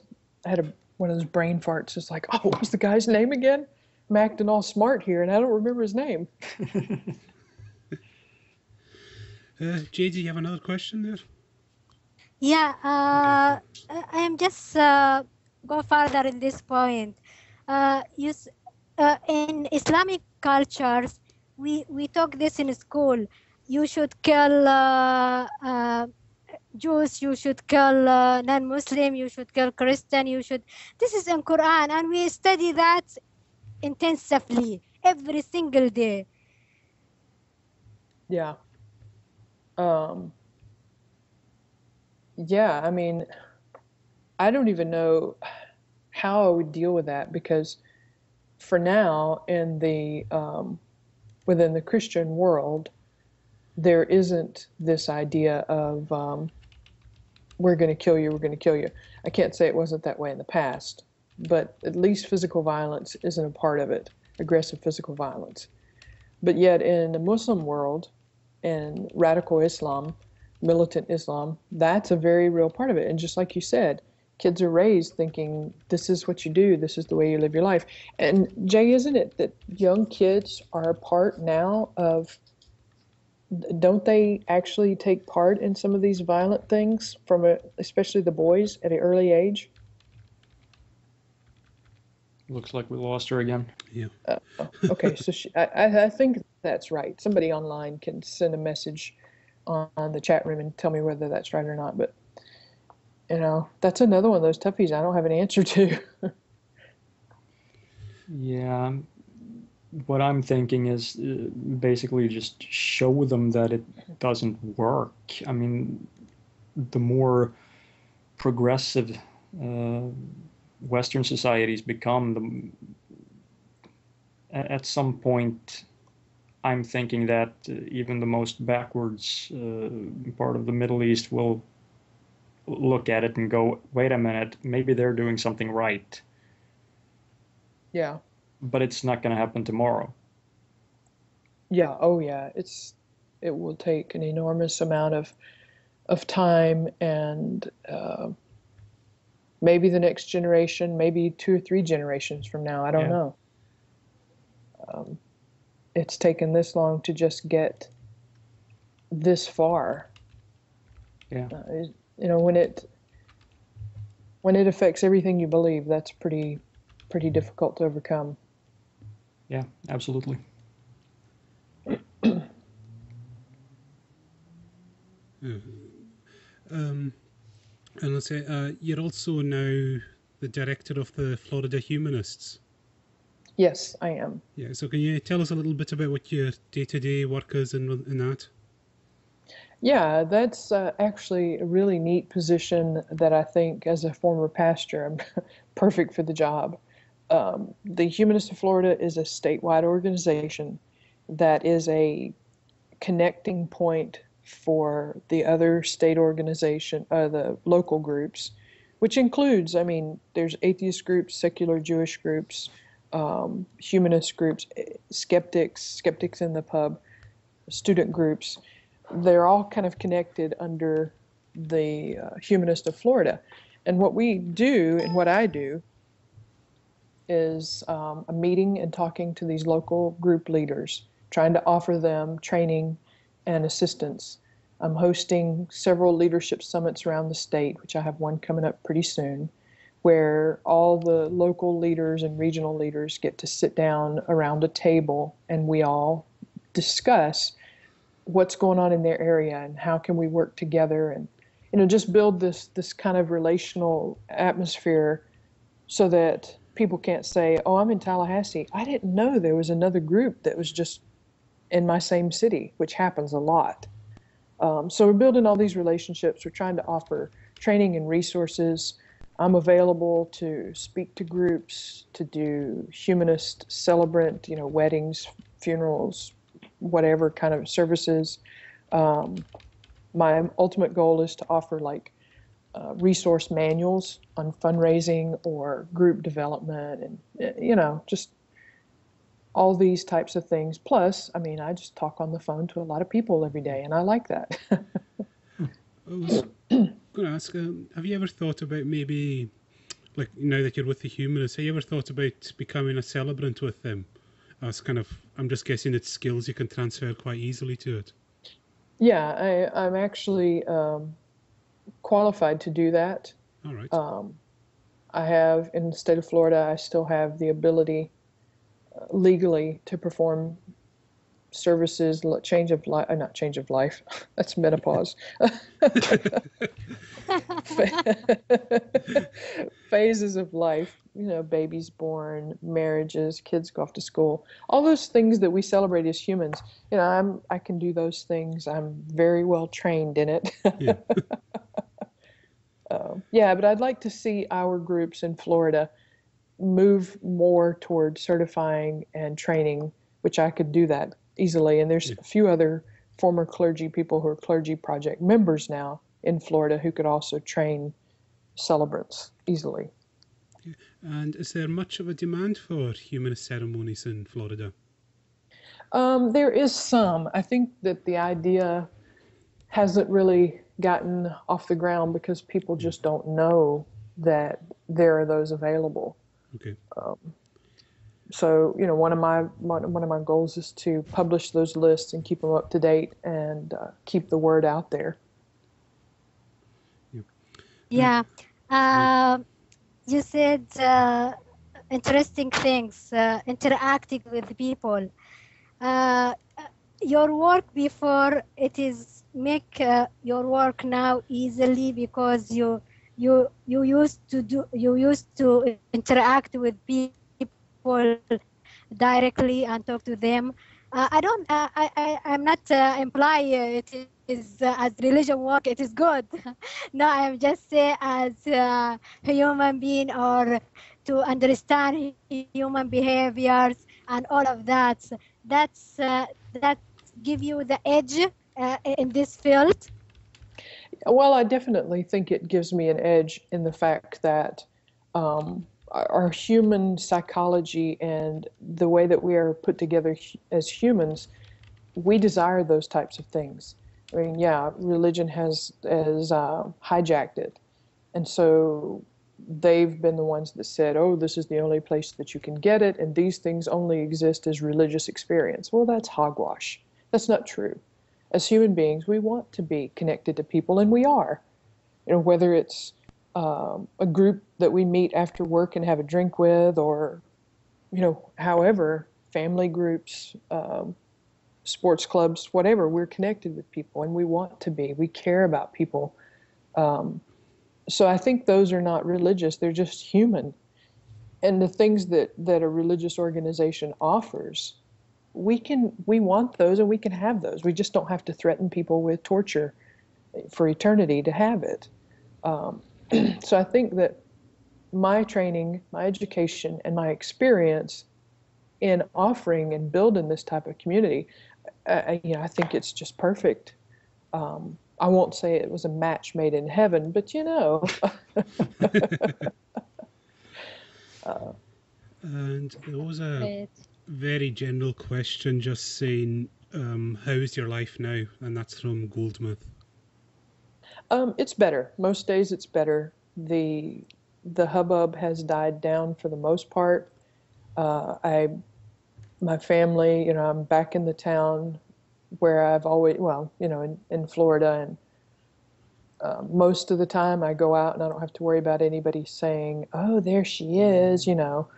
had one of those brain farts. It's like, oh, what was the guy's name again? I'm acting all smart here, and I don't remember his name. Jade, do you have another question there? Yeah, I'm just go further in this point. In Islamic cultures, we talk this in school. You should kill Jews, you should kill non-Muslim, you should kill Christian, this is in Quran, and we study that intensively every single day. Yeah. Yeah, I mean, I don't even know how I would deal with that, because for now in the within the Christian world, there isn't this idea of we're going to kill you, we're going to kill you. I can't say it wasn't that way in the past, but at least physical violence isn't a part of it, aggressive physical violence. But yet in the Muslim world and radical Islam, militant Islam, that's a very real part of it. And just like you said, kids are raised thinking this is what you do, this is the way you live your life. And Jay, isn't it that young kids are a part now of, don't they actually take part in some of these violent things especially the boys at an early age? Looks like we lost her again. Yeah. Okay, so I think that's right. Somebody online can send a message on the chat room and tell me whether that's right or not. But, that's another one of those toughies I don't have an answer to. Yeah. What I'm thinking is basically just show them that it doesn't work. I mean, the more progressive Western societies become, at some point, I'm thinking that even the most backwards part of the Middle East will look at it and go, wait a minute, maybe they're doing something right. Yeah. But it's not going to happen tomorrow. Yeah. Oh, yeah. It will take an enormous amount of time, and maybe the next generation, maybe 2 or 3 generations from now. I don't know. It's taken this long to just get this far. Yeah. You know, when it affects everything you believe, that's pretty difficult to overcome. Yeah, absolutely. And let's say you're also now the director of the Florida Humanists. Yes, I am. Yeah, so can you tell us a little bit about what your day-to-day work is in that? Yeah, that's actually a really neat position that I think, as a former pastor, I'm perfect for the job. The Humanists of Florida is a statewide organization that is a connecting point for the other state organization, the local groups, which includes, I mean, there's atheist groups, secular Jewish groups, humanist groups, skeptics in the pub, student groups. They're all kind of connected under the Humanist of Florida. And what we do, and what I do, is a meeting and talking to these local group leaders, trying to offer them training and assistance. I'm hosting several leadership summits around the state, which I have one coming up pretty soon, where all the local leaders and regional leaders get to sit down around a table and we all discuss what's going on in their area and how can we work together, and just build this kind of relational atmosphere so that people can't say, oh, I'm in Tallahassee, I didn't know there was another group that was just in my same city, which happens a lot. So we're building all these relationships. We're trying to offer training and resources. I'm available to speak to groups, to do humanist, celebrant, weddings, funerals, whatever kind of services. My ultimate goal is to offer resource manuals on fundraising or group development, and just all these types of things. Plus, I mean, I just talk on the phone to a lot of people every day, and I like that. I was going to ask, have you ever thought about maybe, now that you're with the Humanists, have you ever thought about becoming a celebrant with them? As kind of, I'm just guessing it's skills you can transfer quite easily to it. Yeah, I'm actually qualified to do that. All right. I have, in the state of Florida, I still have the ability legally to perform services, change of life, not change of life, that's menopause. Phases of life, babies born, marriages, kids go off to school, all those things that we celebrate as humans. I can do those things. I'm very well trained in it. Yeah. But I'd like to see our groups in Florida move more toward certifying and training, which I could do that easily. And there's a few other former clergy people who are Clergy Project members now in Florida who could also train celebrants easily. And is there much of a demand for humanist ceremonies in Florida? There is some. I think that the idea hasn't really gotten off the ground because people just don't know that there are those available. Okay. So one of my goals is to publish those lists and keep them up to date and keep the word out there. Yeah. You said interesting things, interacting with people. Your work before, it is make your work now easily because you used to interact with people directly and talk to them. I'm not implying it is as religion work it is good. No, I'm just saying as a human being, or to understand human behaviors and all of that. That give you the edge in this field. Well, I definitely think it gives me an edge in the fact that our human psychology and the way that we are put together as humans, we desire those types of things. I mean, yeah, religion has hijacked it. And so they've been the ones that said, oh, this is the only place that you can get it, and these things only exist as religious experience. Well, that's hogwash. That's not true. As human beings, we want to be connected to people, and we are. You know, whether it's a group that we meet after work and have a drink with, or, you know, however, family groups, sports clubs, whatever, we're connected with people, and we want to be. We care about people. So I think those are not religious, they're just human. And the things that a religious organization offers, we want those and we can have those. We just don't have to threaten people with torture for eternity to have it. So I think that my training, my education, and my experience in offering and building this type of community, I think it's just perfect. I won't say it was a match made in heaven, but you know. And there was a very general question just saying, how is your life now? And that's from Goldsmith. It's better. Most days it's better. The hubbub has died down for the most part. My family, you know, I'm back in the town where I've always, well, you know, in Florida, and most of the time I go out and I don't have to worry about anybody saying, oh, there she is, you know.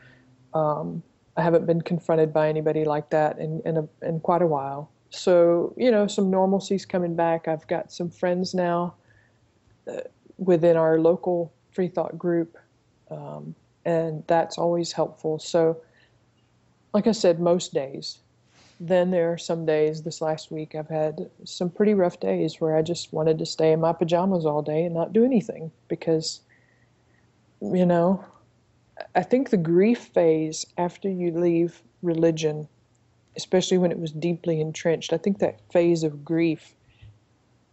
I haven't been confronted by anybody like that in quite a while. So, you know, some normalcy's coming back. I've got some friends now within our local free thought group, and that's always helpful. So, like I said, most days. Then there are some days, this last week, I've had some pretty rough days where I just wanted to stay in my pajamas all day and not do anything because, you know, I think the grief phase after you leave religion, especially when it was deeply entrenched, I think that phase of grief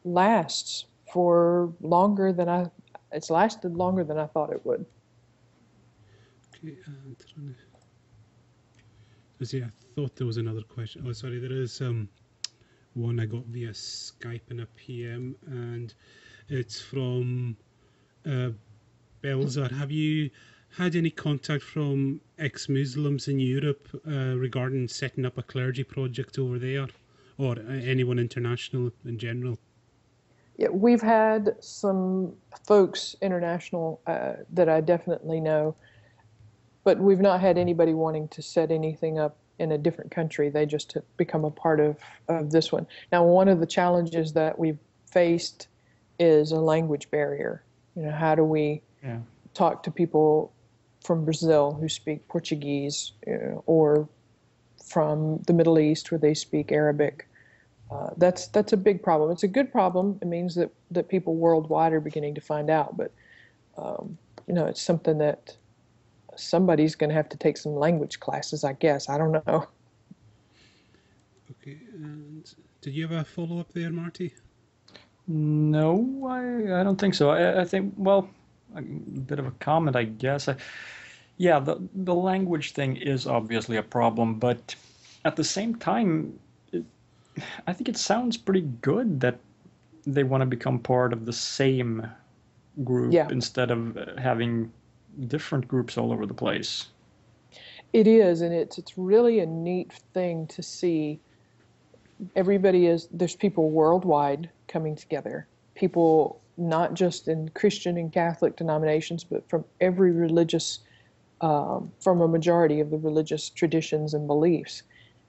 lasts for longer than it's lasted longer than I thought it would. Okay, see, I thought there was another question. Oh, sorry, there is one I got via Skype in a PM, and it's from Belzar. Have you had any contact from ex-Muslims in Europe regarding setting up a clergy project over there, or anyone international in general? Yeah, we've had some folks international that I definitely know, but we've not had anybody wanting to set anything up in a different country. They just become a part of this one. Now, one of the challenges that we've faced is a language barrier. You know, how do we talk to people from Brazil who speak Portuguese, or from the Middle East where they speak Arabic? That's a big problem. It's a good problem. It means that people worldwide are beginning to find out, but you know, it's something that somebody's going to have to take some language classes, I guess. I don't know. Okay, and did you have a follow-up there, Marty? No, I don't think so. I think, well, a bit of a comment, I guess. Yeah, the language thing is obviously a problem, but at the same time, I think it sounds pretty good that they want to become part of the same group instead of having different groups all over the place. It is, and it's really a neat thing to see. There's people worldwide coming together, people not just in Christian and Catholic denominations, but from every religious, from a majority of the religious traditions and beliefs.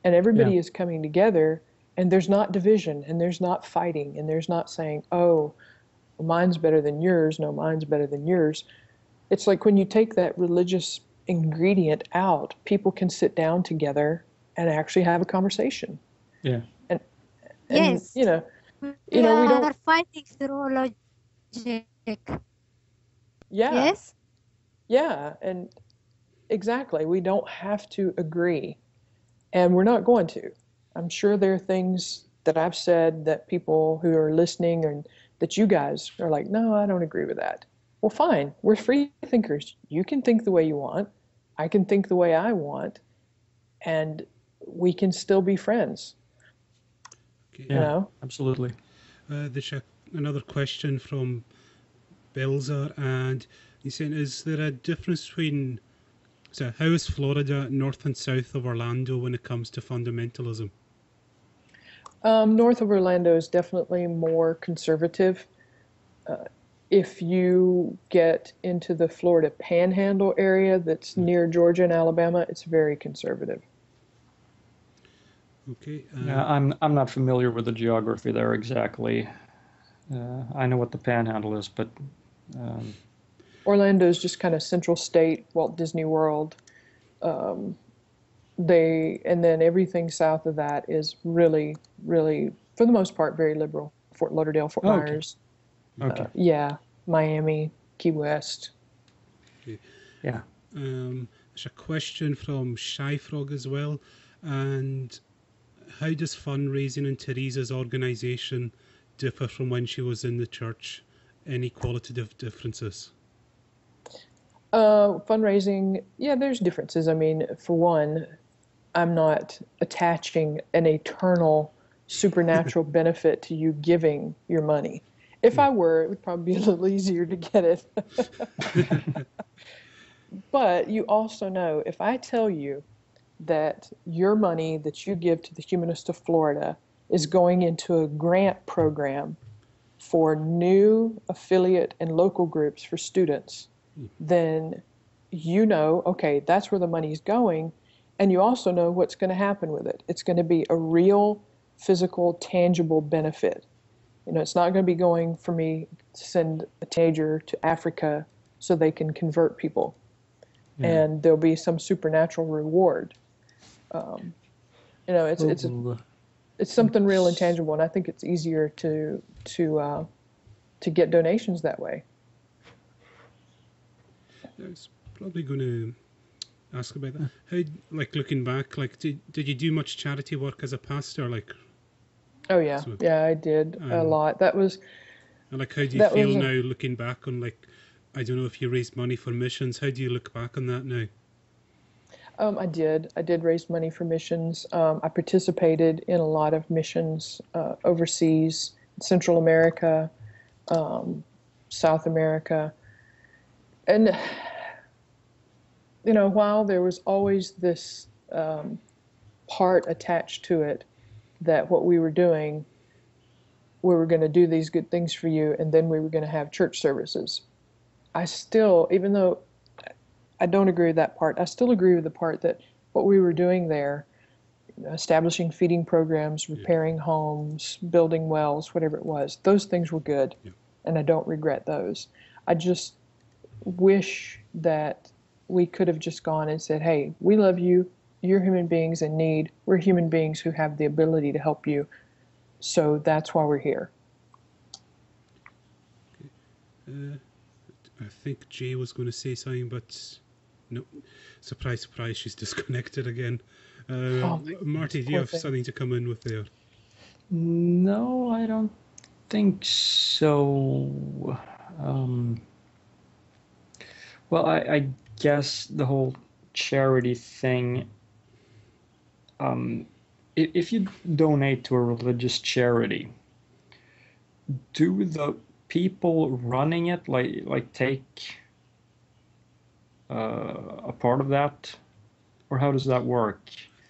And everybody is coming together, and there's not division, and there's not fighting, and there's not saying, oh, mine's better than yours, no, mine's better than yours. It's like when you take that religious ingredient out, people can sit down together and actually have a conversation. Yeah. And yes. you know, we don't fighting through logic. Yeah. Yes. Yeah, and exactly. We don't have to agree, and we're not going to. I'm sure there are things that I've said that people who are listening and that you guys are like, no, I don't agree with that. well, fine, we're free thinkers. You can think the way you want. I can think the way I want, and we can still be friends. Okay. Yeah, You know? absolutely. There's another question from Belzer, and he's saying, is there a difference between, so how is Florida north and south of Orlando when it comes to fundamentalism? North of Orlando is definitely more conservative. If you get into the Florida Panhandle area that's near Georgia and Alabama, it's very conservative. Okay. Yeah, I'm not familiar with the geography there exactly. I know what the Panhandle is, but Orlando is just kind of Central State, Walt Disney World. And then everything south of that is really, really, for the most part, very liberal. Fort Lauderdale, Fort okay. Myers, Okay. yeah, Miami, Key West. Okay. Yeah. There's a question from Shy Frog as well, and how does fundraising in Teresa's organisation differ from when she was in the church? Any qualitative differences? Fundraising, yeah, there's differences. I mean, for one, I'm not attaching an eternal supernatural benefit to you giving your money. If I were, it would probably be a little easier to get it. But you also know, if I tell you that your money that you give to the Humanists of Florida is going into a grant program for new affiliate and local groups for students, then you know, okay, that's where the money's going. And you also know what's going to happen with it. It's going to be a real, physical, tangible benefit. You know, it's not going to be going for me to send a teenager to Africa so they can convert people. Yeah. And there'll be some supernatural reward. You know, it's something real and tangible, and I think it's easier to get donations that way. I was probably going to ask about that. How, like, looking back, like, did you do much charity work as a pastor? Like, oh yeah, so, yeah, I did a lot. That was. And like, how do you feel now, looking back on, like, I don't know if you raised money for missions. How do you look back on that now? I did raise money for missions. I participated in a lot of missions overseas, Central America, South America. And, you know, while there was always this part attached to it that what we were doing, we were going to do these good things for you, and then we were going to have church services. I still, even though I don't agree with that part, I still agree with the part that what we were doing there, establishing feeding programs, repairing homes, building wells, whatever it was, those things were good, and I don't regret those. I just wish that we could have just gone and said, hey, we love you, you're human beings in need, we're human beings who have the ability to help you, so that's why we're here. Okay. I think Jay was going to say something, but no. Surprise, surprise, she's disconnected again. Marty, do you have something to come in with there? No, I don't think so. Well, I guess the whole charity thing, if you donate to a religious charity, do the people running it like take a part of that, or how does that work?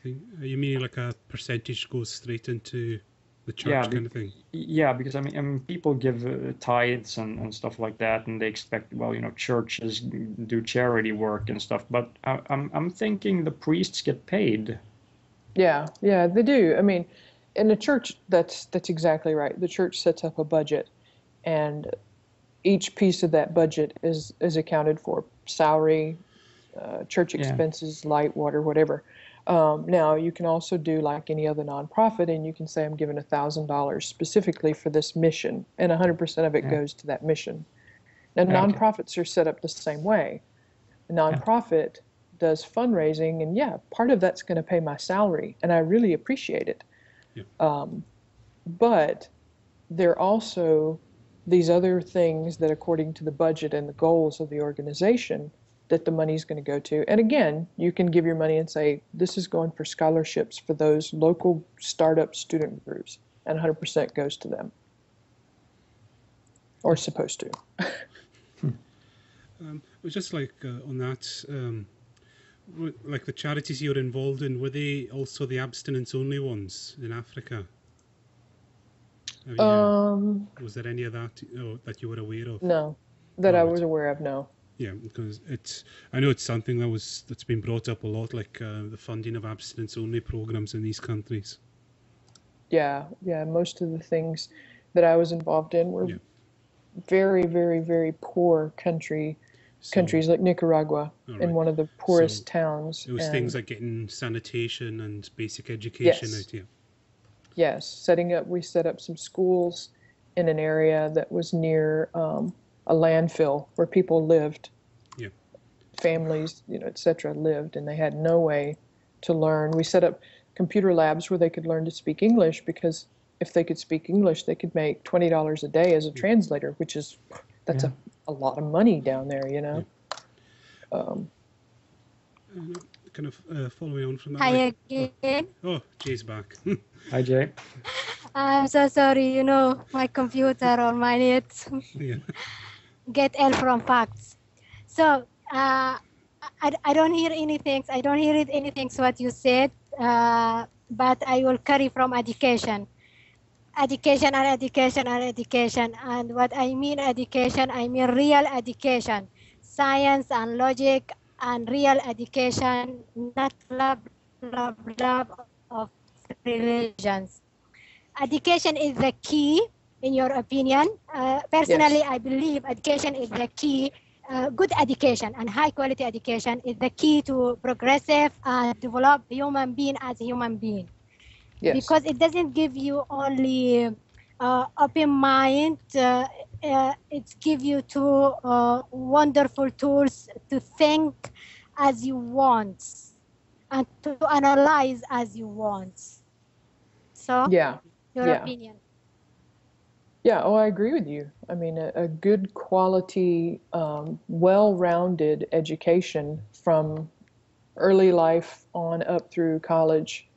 You mean like a percentage goes straight into the church kind of thing? Yeah, because I mean people give tithes and stuff like that, and they expect, well, you know, churches do charity work and stuff, but I'm thinking the priests get paid. Yeah, they do. I mean, in the church, that's exactly right. The church sets up a budget, and each piece of that budget is accounted for: salary, church expenses, light, water, whatever. Now, you can also do like any other nonprofit, and you can say, I'm giving $1,000 specifically for this mission, and 100% of it goes to that mission. Now, nonprofits are set up the same way. A nonprofit does fundraising, and part of that's going to pay my salary, and I really appreciate it. But they're also these other things that according to the budget and the goals of the organization that the money is going to go to. And again, you can give your money and say, this is going for scholarships for those local startup student groups, and 100% goes to them. Or supposed to. Just like on that, like the charities you're involved in, were they also the abstinence-only ones in Africa? Was there any of that that you were aware of? No, that I was aware of, no. Yeah, because I know it's something that's been brought up a lot, like the funding of abstinence-only programs in these countries. Yeah, most of the things that I was involved in were very, very, very poor countries like Nicaragua, in one of the poorest towns. It was things like getting sanitation and basic education out here. Yes, we set up some schools in an area that was near a landfill where people lived. Yeah. Families, etc. lived, and they had no way to learn. We set up computer labs where they could learn to speak English, because if they could speak English, they could make $20 a day as a translator, which is a lot of money down there, Yeah. Kind of following on from that. Hi again. Oh, Jay's back. Hi, Jay. I'm so sorry, my computer or my net get L from facts. So I don't hear anything. I don't hear anything what you said, but I will carry from education. Education and education and education. And what I mean education, I mean real education. Science and logic and real education, not blah, blah, blah of religions. Education is the key, in your opinion. Personally, I believe education is the key. Good education and high quality education is the key to progressive and develop human being as a human being. Yes. Because it doesn't give you only open mind, it gives you two wonderful tools to think as you want and to analyze as you want. So, your opinion. Yeah, I agree with you. I mean, a good quality, well-rounded education from early life on up through college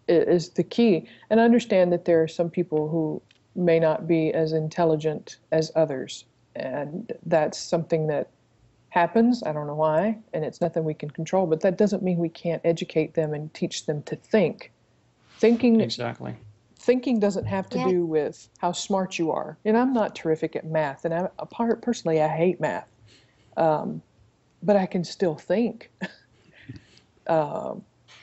is the key. And I understand that there are some people who may not be as intelligent as others. And that's something that happens. I don't know why, and it's nothing we can control, but that doesn't mean we can't educate them and teach them to think. Thinking doesn't have to do with how smart you are. And I'm not terrific at math, and personally, I hate math. But I can still think.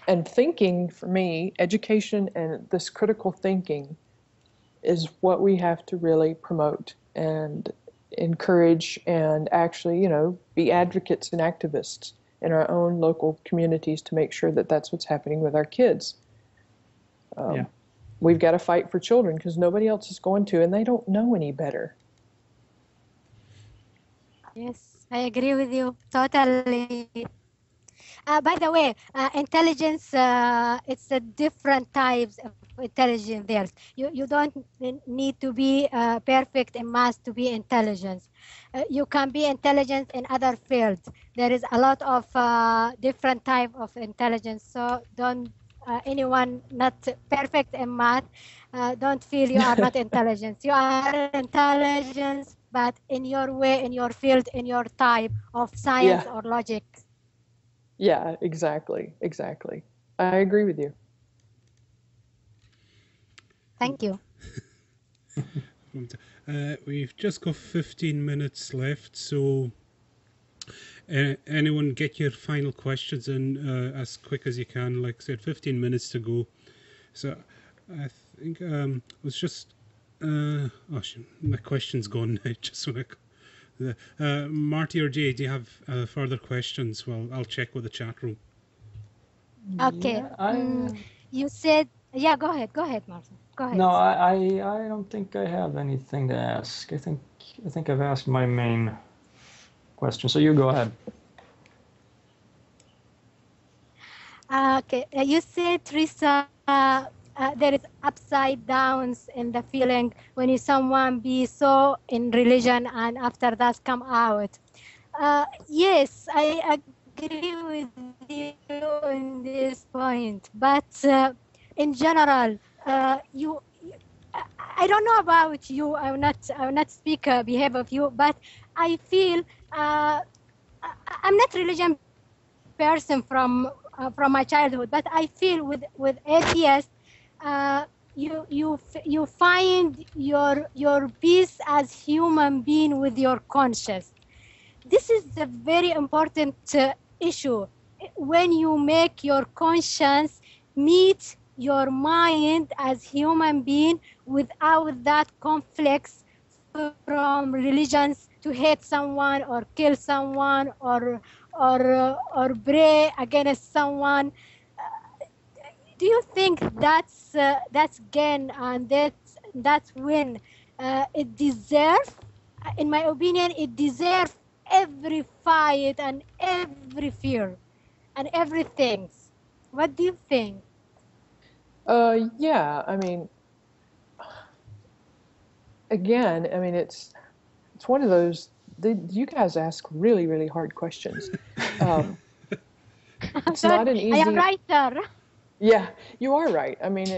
And thinking, for me, education and this critical thinking is what we have to really promote and encourage, and actually, be advocates and activists in our own local communities to make sure that that's what's happening with our kids. We've got to fight for children because nobody else is going to, and they don't know any better. Yes, I agree with you totally. By the way, intelligence, it's a different types of intelligence there. You don't need to be perfect in math to be intelligent. You can be intelligent in other fields. There is a lot of different type of intelligence. So don't anyone not perfect in math, don't feel you are not intelligent. You are intelligent, but in your way, in your field, in your type of science or logic. Yeah, exactly. I agree with you. Thank you. We've just got 15 minutes left, so anyone get your final questions in as quick as you can. Like I said, 15 minutes to go. So I think it was just my question's gone now. Just when Marty or Jay, do you have further questions? Well, I'll check with the chat room. Okay. You said, go ahead, Martin. Go ahead. No, I don't think I have anything to ask. I think I've asked my main question. So you go ahead. Okay. You said, Teresa, there is upside downs in the feeling when you someone be so in religion and after that come out. Yes, I agree with you on this point, but in general, you. I don't know about you. I will not speak behalf of you, but I feel I'm not religion person from my childhood, but I feel with atheists, you find your peace as human being with your conscience. This is a very important issue. When you make your conscience meet your mind as human being without that conflicts from religions to hate someone or kill someone or pray against someone. Do you think that's gain and that's win? It deserves, in my opinion, it deserves every fight and every fear and everything. What do you think? Yeah, I mean, again, I mean, it's one of those. You guys ask really, really hard questions. It's not an easy. I am writer. Yeah, you are right. I mean,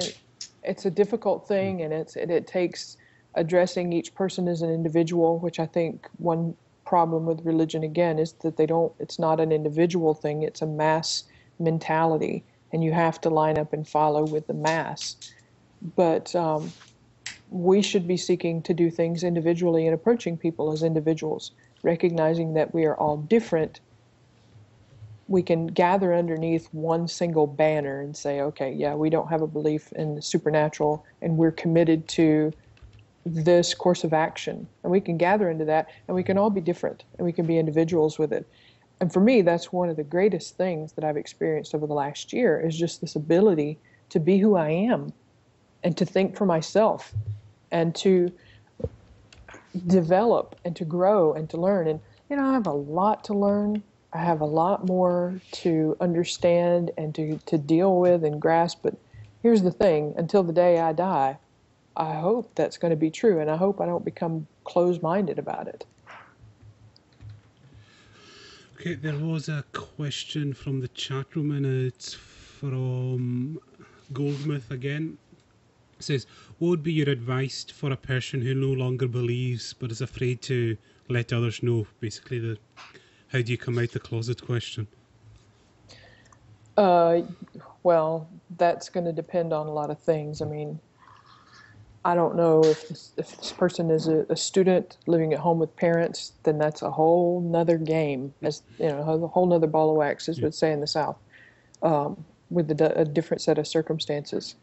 it's a difficult thing, and it takes addressing each person as an individual, which I think one problem with religion again is that it's not an individual thing, it's a mass mentality, and you have to line up and follow with the mass. But we should be seeking to do things individually and approaching people as individuals, recognizing that we are all different. We can gather underneath one single banner and say, okay, yeah, we don't have a belief in the supernatural, and we're committed to this course of action. And we can gather into that, and we can all be different, and we can be individuals with it. And for me, that's one of the greatest things that I've experienced over the last year, is just this ability to be who I am and to think for myself and to develop and to grow and to learn. And, you know, I have a lot to learn. I have a lot more to understand and to deal with and grasp. But here's the thing, until the day I die, I hope that's going to be true, and I hope I don't become closed-minded about it. Okay, there was a question from the chat room, and it's from Goldsmith again. It says, what would be your advice for a person who no longer believes but is afraid to let others know? Basically, the how do you come out the closet question. Well, that's going to depend on a lot of things. I mean, I don't know if this person is a student living at home with parents, then that's a whole nother game, as you know, a whole nother ball of wax, as we'd say in the South, with a different set of circumstances.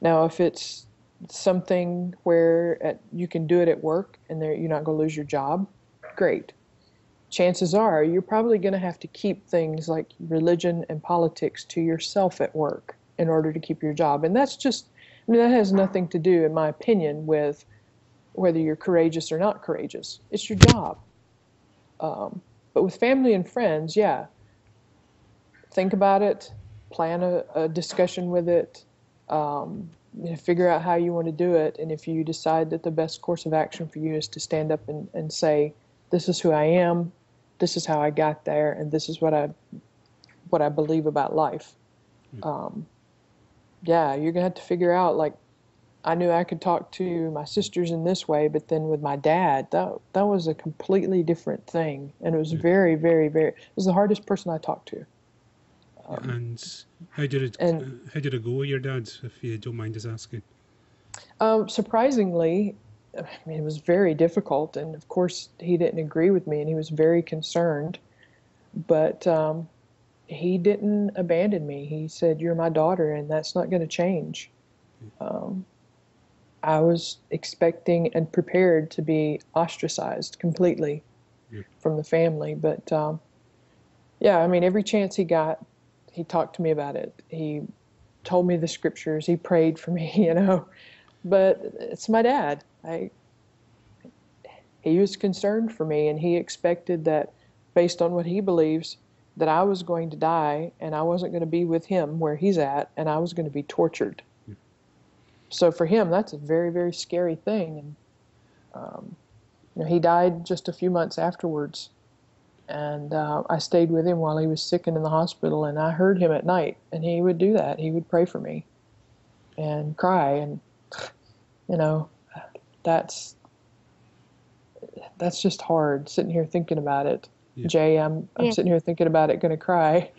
Now, if it's something where you can do it at work and you're not going to lose your job, great. Chances are you're probably going to have to keep things like religion and politics to yourself at work in order to keep your job. And that's just, I mean, that has nothing to do, in my opinion, with whether you're courageous or not courageous. It's your job. But with family and friends, yeah, think about it, plan a discussion with it, figure out how you want to do it. And if you decide that the best course of action for you is to stand up and say, this is who I am, this is how I got there, and this is what I believe about life. Yeah, you're gonna have to figure out, like, I knew I could talk to my sisters in this way, but then with my dad, that was a completely different thing, and it was very, very, very. It was the hardest person I talked to. And how did it go with your dad, if you don't mind us asking? Surprisingly, I mean, it was very difficult, and of course he didn't agree with me, and he was very concerned, but he didn't abandon me. He said, you're my daughter, and that's not going to change. I was expecting and prepared to be ostracized completely from the family, but yeah, I mean, every chance he got, he talked to me about it. He told me the scriptures. He prayed for me, you know. But it's my dad. He was concerned for me, and he expected that, based on what he believes, that I was going to die, and I wasn't going to be with him where he's at, and I was going to be tortured. So for him, that's a very, very scary thing. And he died just a few months afterwards. And I stayed with him while he was sick and in the hospital, and I heard him at night, and he would do that. He would pray for me and cry, and that's just hard sitting here thinking about it. Yeah. Jay, I'm sitting here thinking about it, going to cry.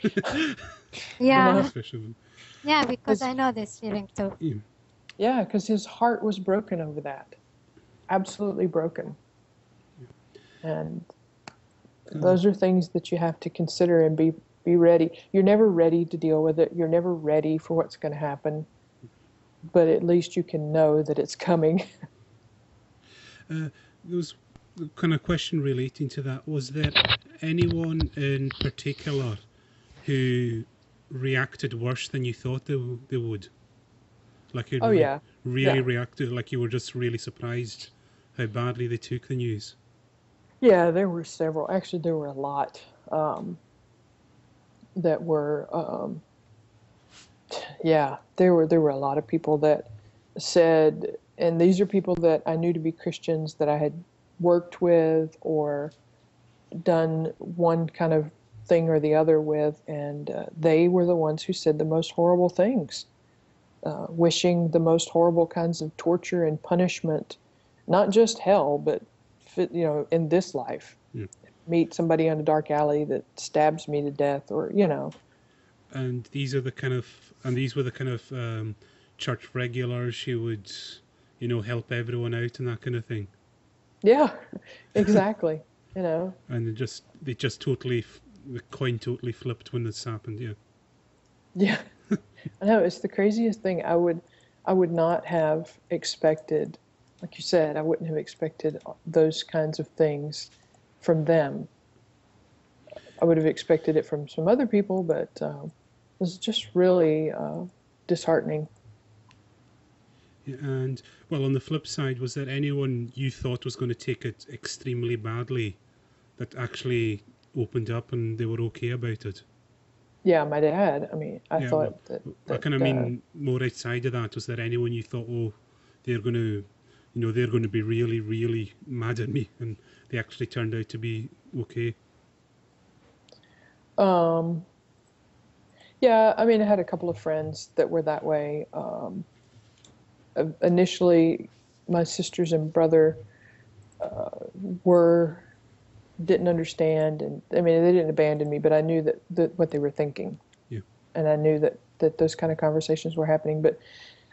Yeah. Yeah, because I know this feeling too. Yeah, because his heart was broken over that. Absolutely broken. And those are things that you have to consider and be ready. You're never ready to deal with it. You're never ready for what's going to happen. But at least you can know that it's coming. There was a kind of question relating to that. Was there anyone in particular who reacted worse than you thought they would? Like who really reacted, like you were just really surprised how badly they took the news? Yeah, there were several. Actually, there were a lot that were. There were a lot of people that said, and these are people that I knew to be Christians that I had worked with or done one kind of thing or the other with, and they were the ones who said the most horrible things, wishing the most horrible kinds of torture and punishment, not just hell, but in this life. Yeah. Meet somebody on a dark alley that stabs me to death, or And these were the kind of church regulars who would, help everyone out and that kind of thing. Yeah, exactly. And they just totally, the coin totally flipped when this happened. Yeah. Yeah, I know, it's the craziest thing. I would not have expected, like you said, I wouldn't have expected those kinds of things from them. I would have expected it from some other people, but it was just really disheartening. Yeah, and, well, on the flip side, was there anyone you thought was going to take it extremely badly that actually opened up and they were okay about it? Yeah, my dad. I mean, I thought that I kind of mean more outside of that. Was there anyone you thought, they're going to be really, really mad at me, and they actually turned out to be okay? Yeah, I mean, I had a couple of friends that were that way. Initially, my sisters and brother didn't understand, and I mean, they didn't abandon me, but I knew that what they were thinking. Yeah. And I knew that those kind of conversations were happening. But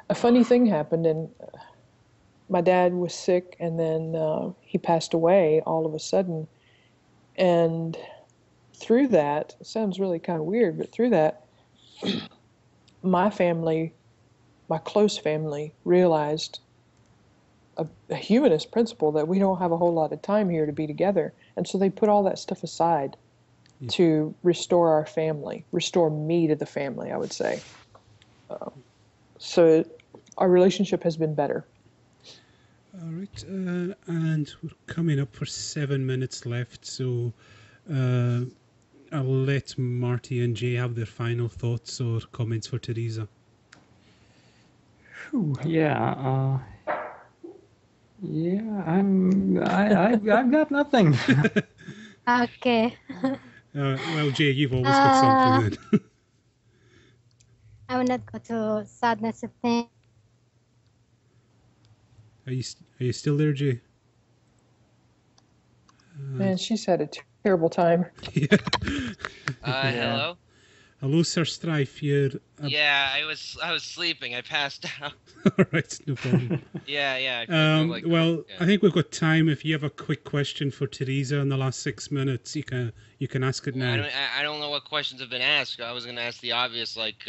a funny thing happened, and my dad was sick, and then he passed away all of a sudden. And through that, it sounds really kind of weird, but through that, my family, my close family, realized a humanist principle that we don't have a whole lot of time here to be together. And so they put all that stuff aside to restore our family, restore me to the family, I would say. So our relationship has been better. All right, and we're coming up for 7 minutes left, so I'll let Marty and Jay have their final thoughts or comments for Teresa. Yeah, I've got nothing. Okay. Well, Jay, you've always got something then. I will not go to sadness of things. Are you still there, Jay? Man, she's had a terrible time. Yeah. Hello? Hello, Sir Strife. Yeah, I was sleeping. I passed out. All right, no problem. Yeah. I think we've got time. If you have a quick question for Teresa in the last 6 minutes, you can ask it now. I don't know what questions have been asked. I was going to ask the obvious, like,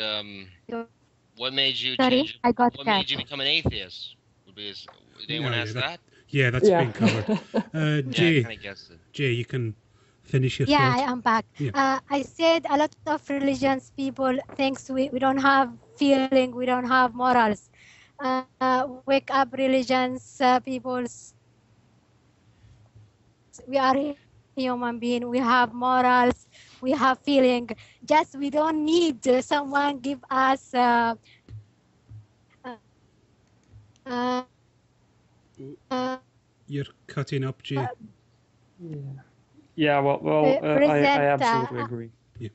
what made you made you become an atheist? Did anyone ask that? Yeah, that's been covered. Jay, I guessed it. Jay, you can finish your thought. I am back. Yeah. I said a lot of religions people thinks we don't have feeling, we don't have morals. Wake up religions, peoples. We are human being. We have morals. We have feeling. Just we don't need someone give us You're cutting up, Jay. Yeah. Well, I absolutely agree. Yeah.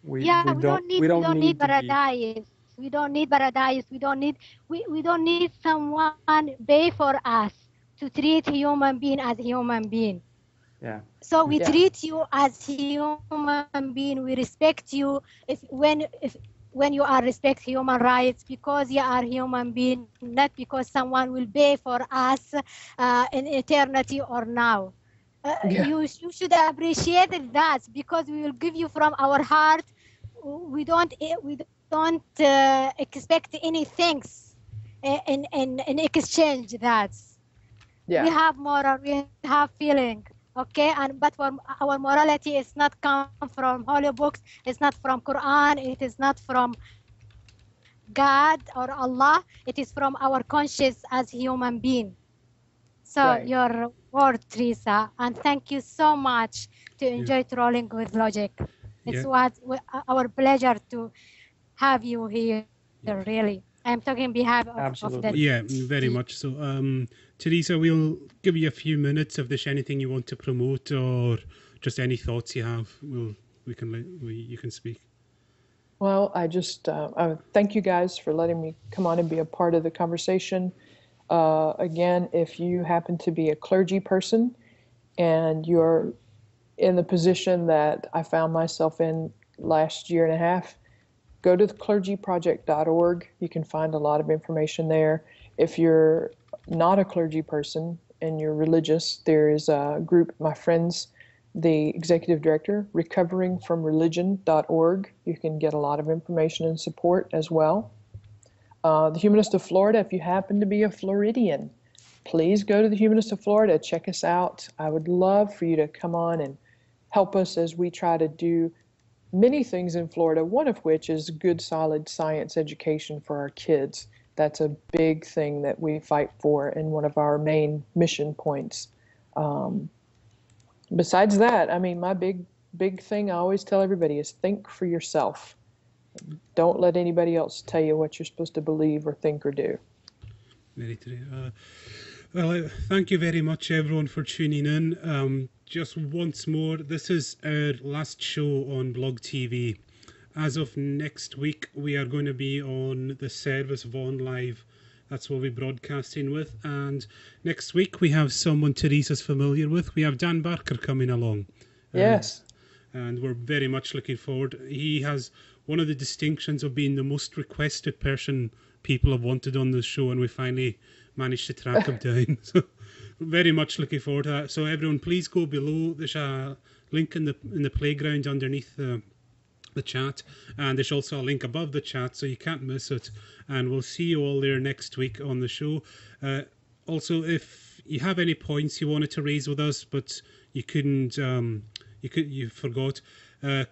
We don't need paradise. We don't need paradise. We don't need someone pay for us to treat human being as human being. Yeah. So we treat you as human being. We respect you when you are respect human rights because you are human being, not because someone will pay for us in eternity or now. You should appreciate that because we will give you from our heart. We don't expect any things in exchange. We have moral, we have feeling, okay, but our morality is not come from holy books, it's not from Quran, it is not from God or Allah, it is from our conscience as human being. So your word, Teresa, and thank you so much to enjoy trolling with logic. It's our pleasure to have you here, really. I'm talking on behalf of the Yeah, very much so. Teresa, we'll give you a few minutes if there's anything you want to promote or just any thoughts you have. You can speak. Well, I just thank you guys for letting me come on and be a part of the conversation. Again, if you happen to be a clergy person and you're in the position that I found myself in last year and a half, go to the clergyproject.org. You can find a lot of information there. If you're not a clergy person and you're religious, there is a group, my friends, the executive director, recoveringfromreligion.org. You can get a lot of information and support as well. The Humanists of Florida, if you happen to be a Floridian, please go to the Humanists of Florida, check us out. I would love for you to come on and help us as we try to do many things in Florida, one of which is good, solid science education for our kids. That's a big thing that we fight for and one of our main mission points. Besides that, I mean, my big thing I always tell everybody is think for yourself. Don't let anybody else tell you what you're supposed to believe or think or do. Very true. Well, thank you very much, everyone, for tuning in. Just once more, this is our last show on Blog TV. As of next week, we are going to be on the service Vaughan Live. That's what we're broadcasting with. And next week, we have someone Teresa's familiar with. We have Dan Barker coming along. Yes. And we're very much looking forward. He has one of the distinctions of being the most requested person people have wanted on the show, and we finally managed to track him down. So very much looking forward to that. So everyone, please go below. There's a link in the playground underneath the chat, and there's also a link above the chat, so you can't miss it. And we'll see you all there next week on the show. Also, if you have any points you wanted to raise with us, but you couldn't, you forgot,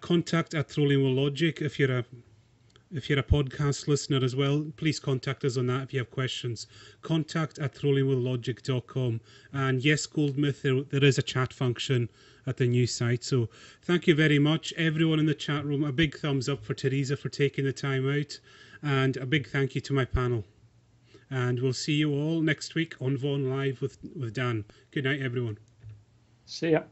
contact at Trolling with Logic. If you're a podcast listener as well, please contact us on that if you have questions. Contact at trollingwithlogic.com. And yes, Goldmouth, there is a chat function at the new site. So thank you very much, everyone in the chat room. A big thumbs up for Teresa for taking the time out. And a big thank you to my panel. And we'll see you all next week on Vaughan Live with Dan. Good night, everyone. See ya.